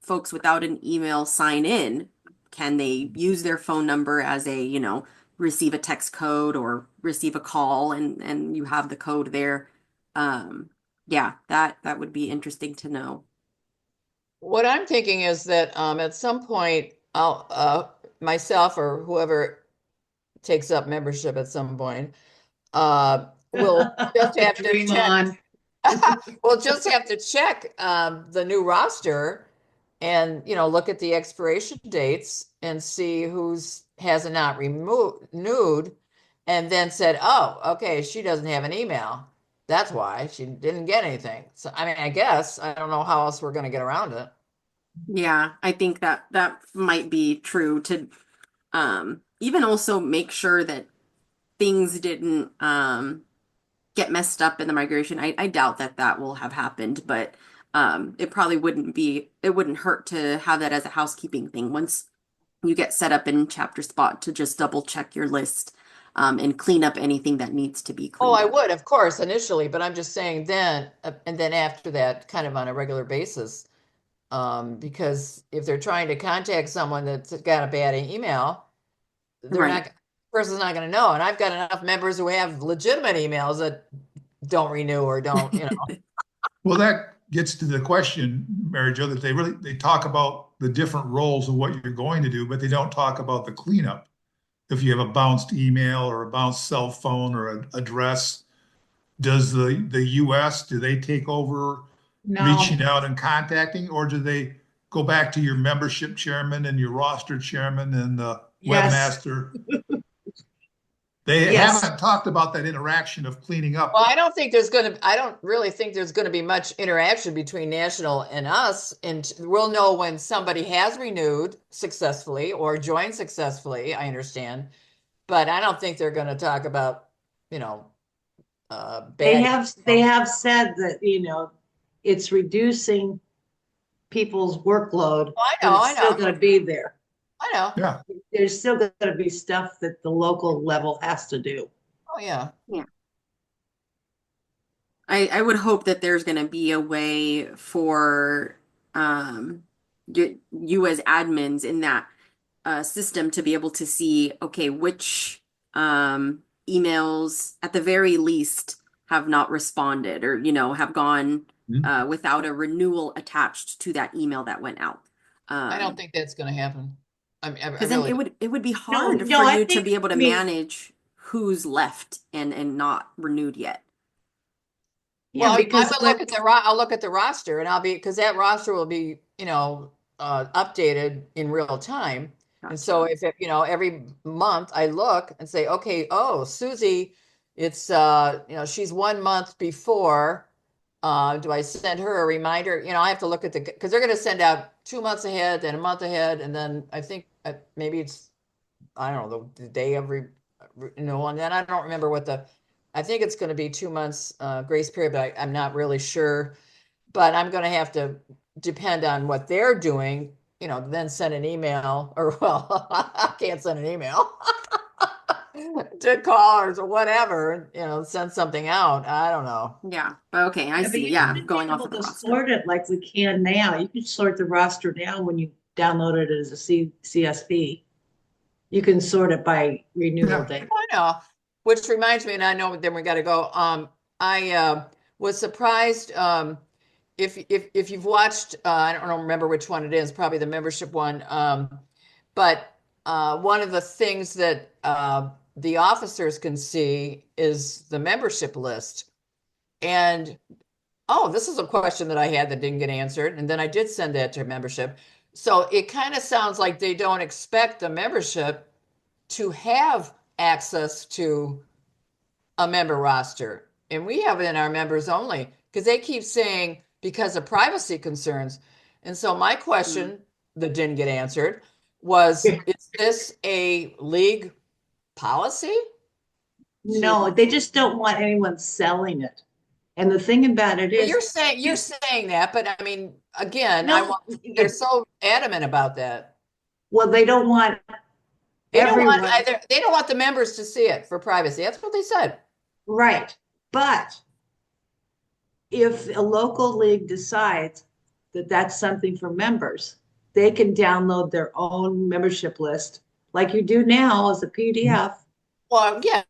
[SPEAKER 1] folks without an email sign in? Can they use their phone number as a, receive a text code or receive a call and you have the code there? Yeah, that would be interesting to know.
[SPEAKER 8] What I'm thinking is that at some point, I'll myself or whoever takes up membership at some point will just have to
[SPEAKER 2] Dream
[SPEAKER 8] check.
[SPEAKER 2] on.
[SPEAKER 8] We'll just have to check the new roster and, look at the expiration dates and see who's has not renewed and then said, oh, okay, she doesn't have an email. That's why she didn't get anything. So, I mean, I guess, I don't know how else we're going to get around it.
[SPEAKER 1] Yeah, I think that that might be true to even also make sure that things didn't get messed up in the migration. I doubt that that will have happened, but it probably it wouldn't hurt to have that as a housekeeping thing once you get set up in chapter spot to just double check your list and clean up anything that needs to be
[SPEAKER 8] Oh,
[SPEAKER 1] cleaned
[SPEAKER 8] I
[SPEAKER 1] up.
[SPEAKER 8] would, of course, initially, but I'm just saying then, and then after that, kind of on a regular basis. Because if they're trying to contact someone that's got a bad email, they're
[SPEAKER 1] Right.
[SPEAKER 8] not, person's not going to know. And I've got enough members who have legitimate emails that don't renew or don't.
[SPEAKER 3] Well, that gets to the question, Mary Jo, that they talk about the different roles of what you're going to do, but they don't talk about the cleanup. If you have a bounced email or a bounced cell phone or an address, does the US, do they take over
[SPEAKER 2] No,
[SPEAKER 3] reaching out and contacting, or do they go back to your membership chairman and your roster chairman and the
[SPEAKER 2] yes,
[SPEAKER 3] webmaster? They
[SPEAKER 2] yes.
[SPEAKER 3] haven't talked about that interaction of cleaning up.
[SPEAKER 8] Well, I don't really think there's going to be much interaction between National and us. And we'll know when somebody has renewed successfully or joined successfully, I understand. But I don't think they're going to talk about, you know, bad.
[SPEAKER 2] They have said that, it's reducing people's workload,
[SPEAKER 8] Oh, I
[SPEAKER 2] but
[SPEAKER 8] know,
[SPEAKER 2] it's
[SPEAKER 8] I
[SPEAKER 2] still
[SPEAKER 8] know,
[SPEAKER 2] gonna be there.
[SPEAKER 8] I know.
[SPEAKER 3] Yeah.
[SPEAKER 2] There's still gonna be stuff that the local level has to do.
[SPEAKER 8] Oh, yeah.
[SPEAKER 1] Yeah. I would hope that there's going to be a way for you as admins in that system to be able to see, okay, which emails at the very least have not responded or, have gone without a renewal attached to that email that went out.
[SPEAKER 8] I don't think that's going to happen. I
[SPEAKER 1] Because then
[SPEAKER 8] really
[SPEAKER 1] it would be
[SPEAKER 2] No,
[SPEAKER 1] hard
[SPEAKER 2] no,
[SPEAKER 1] for
[SPEAKER 2] I
[SPEAKER 1] you to
[SPEAKER 2] think,
[SPEAKER 1] be able to
[SPEAKER 2] I mean,
[SPEAKER 1] manage who's left and not renewed yet.
[SPEAKER 2] yeah,
[SPEAKER 8] Well,
[SPEAKER 2] because
[SPEAKER 8] I'll look at the roster and because that roster will be, updated in real time. And so
[SPEAKER 1] Gotcha.
[SPEAKER 8] every month I look and say, okay, oh, Susie, it's, she's 1 month before. Do I send her a reminder? I have to look at because they're going to send out 2 months ahead and a month ahead. And then I think maybe it's, I don't know, the day of renewal. And then I don't remember I think it's going to be 2 months grace period, but I'm not really sure. But I'm going to have to depend on what they're doing, then send an email or, well, I can't send an email to callers or whatever, send something out. I don't know.
[SPEAKER 1] Yeah. Okay, I
[SPEAKER 2] yeah, but
[SPEAKER 1] see.
[SPEAKER 2] you
[SPEAKER 1] Yeah,
[SPEAKER 2] should be
[SPEAKER 1] going off
[SPEAKER 2] able
[SPEAKER 1] of the
[SPEAKER 2] to
[SPEAKER 1] roster.
[SPEAKER 2] sort it like we can now. You can sort the roster now when you download it as a CSV. You can sort it by renewal
[SPEAKER 3] Yeah.
[SPEAKER 2] date.
[SPEAKER 8] I know. Which reminds me, and I know then we got to go. I was surprised. If you've watched, I don't remember which one it is, probably the membership one. But one of the things that the officers can see is the membership list. And oh, this is a question that I had that didn't get answered, and then I did send that to membership. So it kind of sounds like they don't expect the membership to have access to a member roster. And we have it in our members only because they keep saying because of privacy concerns. And so my question that didn't get answered was, is this a league policy?
[SPEAKER 2] No, they just don't want anyone selling it. And the thing about it
[SPEAKER 8] Well,
[SPEAKER 2] is,
[SPEAKER 8] you're saying that, but I mean, again,
[SPEAKER 2] no,
[SPEAKER 8] they're so adamant about that.
[SPEAKER 2] well, they don't want everyone,
[SPEAKER 8] They don't want the members to see it for privacy. That's what they said.
[SPEAKER 2] right. But if a local league decides that that's something for members, they can download their own membership list like you do now as a PDF.
[SPEAKER 8] Well, yeah.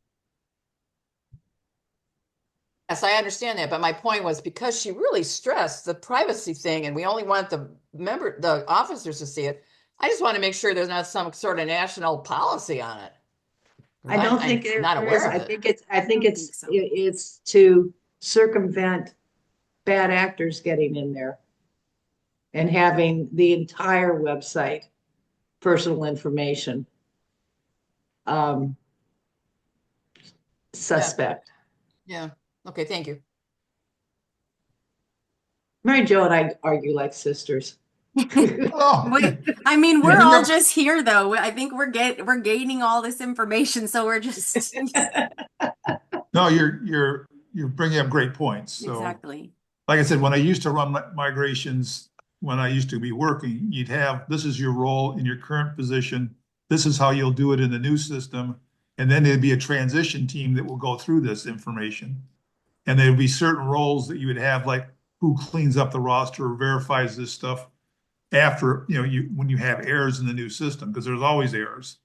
[SPEAKER 8] Yes, I understand that, but my point was because she really stressed the privacy thing and we only want the officers to see it. I just want to make sure there's not some sort of national policy on it.
[SPEAKER 2] I don't
[SPEAKER 8] I'm
[SPEAKER 2] think there
[SPEAKER 8] not
[SPEAKER 2] is.
[SPEAKER 8] aware of
[SPEAKER 2] I
[SPEAKER 8] it.
[SPEAKER 2] think it's
[SPEAKER 1] I don't think so.
[SPEAKER 2] it's to circumvent bad actors getting in there and having the entire website personal information suspect.
[SPEAKER 8] Yeah. Okay, thank you.
[SPEAKER 2] Mary Jo and I argue like sisters.
[SPEAKER 3] Oh,
[SPEAKER 1] I mean,
[SPEAKER 3] You
[SPEAKER 1] we're
[SPEAKER 3] bring
[SPEAKER 1] all
[SPEAKER 3] up-
[SPEAKER 1] just here though. I think we're gaining all this information, so we're just
[SPEAKER 3] No, you're bringing up great points. So,
[SPEAKER 1] exactly.
[SPEAKER 3] like I said, when I used to run migrations, when I used to be working, you'd have, this is your role in your current position. This is how you'll do it in the new system. And then there'd be a transition team that will go through this information. And there'd be certain roles that you would have, like who cleans up the roster or verifies this stuff after, when you have errors in the new system, because there's always errors.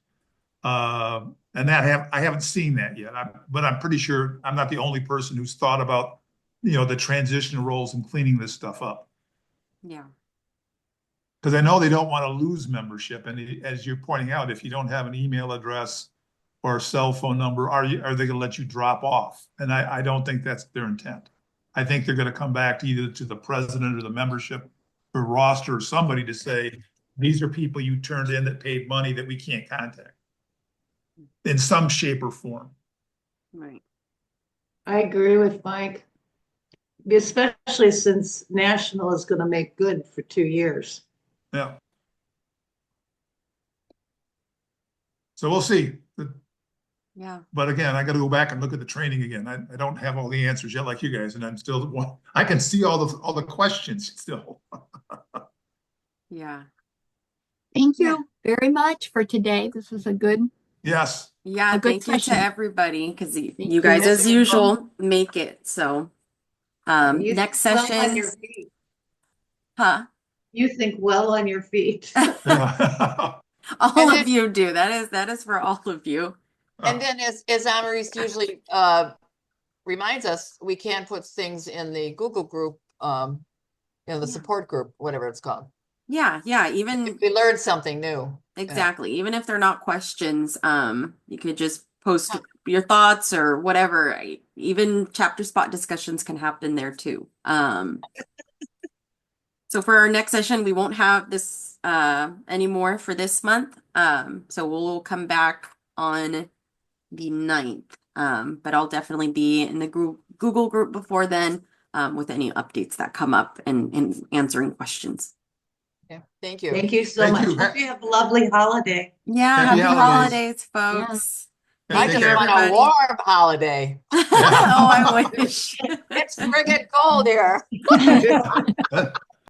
[SPEAKER 3] And I haven't seen that yet, but I'm pretty sure I'm not the only person who's thought about, the transition roles and cleaning this stuff up.
[SPEAKER 1] Yeah.
[SPEAKER 3] Because I know they don't want to lose membership. And as you're pointing out, if you don't have an email address or a cell phone number, are they going to let you drop off? And I don't think that's their intent. I think they're going to come back to either to the president or the membership or roster or somebody to say, these are people you turned in that paid money that we can't contact in some shape or form.
[SPEAKER 1] Right.
[SPEAKER 2] I agree with Mike, especially since National is going to make good for 2 years.
[SPEAKER 3] Yeah. So we'll see.
[SPEAKER 1] Yeah.
[SPEAKER 3] But again, I got to go back and look at the training again. I don't have all the answers yet, like you guys, and I'm still, I can see all the questions still.
[SPEAKER 1] Yeah.
[SPEAKER 9] Thank you very much for today. This was a good,
[SPEAKER 3] Yes.
[SPEAKER 1] Yeah,
[SPEAKER 9] A good
[SPEAKER 1] thank you to
[SPEAKER 9] session.
[SPEAKER 1] everybody because you
[SPEAKER 9] you.
[SPEAKER 1] guys,
[SPEAKER 8] Yes,
[SPEAKER 1] as
[SPEAKER 8] you're
[SPEAKER 1] usual, make it. So,
[SPEAKER 2] You
[SPEAKER 1] next
[SPEAKER 2] think well on
[SPEAKER 1] session,
[SPEAKER 2] your feet.
[SPEAKER 1] huh?
[SPEAKER 2] You think well on your feet.
[SPEAKER 1] All
[SPEAKER 8] And
[SPEAKER 1] of
[SPEAKER 8] then-
[SPEAKER 1] you do. That is for all of you.
[SPEAKER 8] And then as Amaris usually reminds us, we can put things in the Google group, the
[SPEAKER 1] Yeah.
[SPEAKER 8] support group, whatever it's called.
[SPEAKER 1] Yeah, even
[SPEAKER 8] If we learned something new.
[SPEAKER 1] exactly. Even if they're not questions, you could just post your thoughts or whatever. Even chapter spot discussions can happen there too. So for our next session, we won't have this anymore for this month. So we'll come back on the 9th. But I'll definitely be in the Google group before then with any updates that come up and answering questions.
[SPEAKER 8] Yeah, thank you.
[SPEAKER 2] Thank you so
[SPEAKER 3] Thank
[SPEAKER 2] much.
[SPEAKER 3] you.
[SPEAKER 2] Hope you have a lovely holiday.
[SPEAKER 1] Yeah,
[SPEAKER 3] Happy
[SPEAKER 1] happy
[SPEAKER 3] holidays.
[SPEAKER 1] holidays, folks.
[SPEAKER 3] Yeah,
[SPEAKER 8] I
[SPEAKER 3] take
[SPEAKER 8] just
[SPEAKER 3] care.
[SPEAKER 8] want a
[SPEAKER 1] everybody.
[SPEAKER 8] warm holiday.
[SPEAKER 1] Oh, I wish.
[SPEAKER 8] It's friggin' cold here.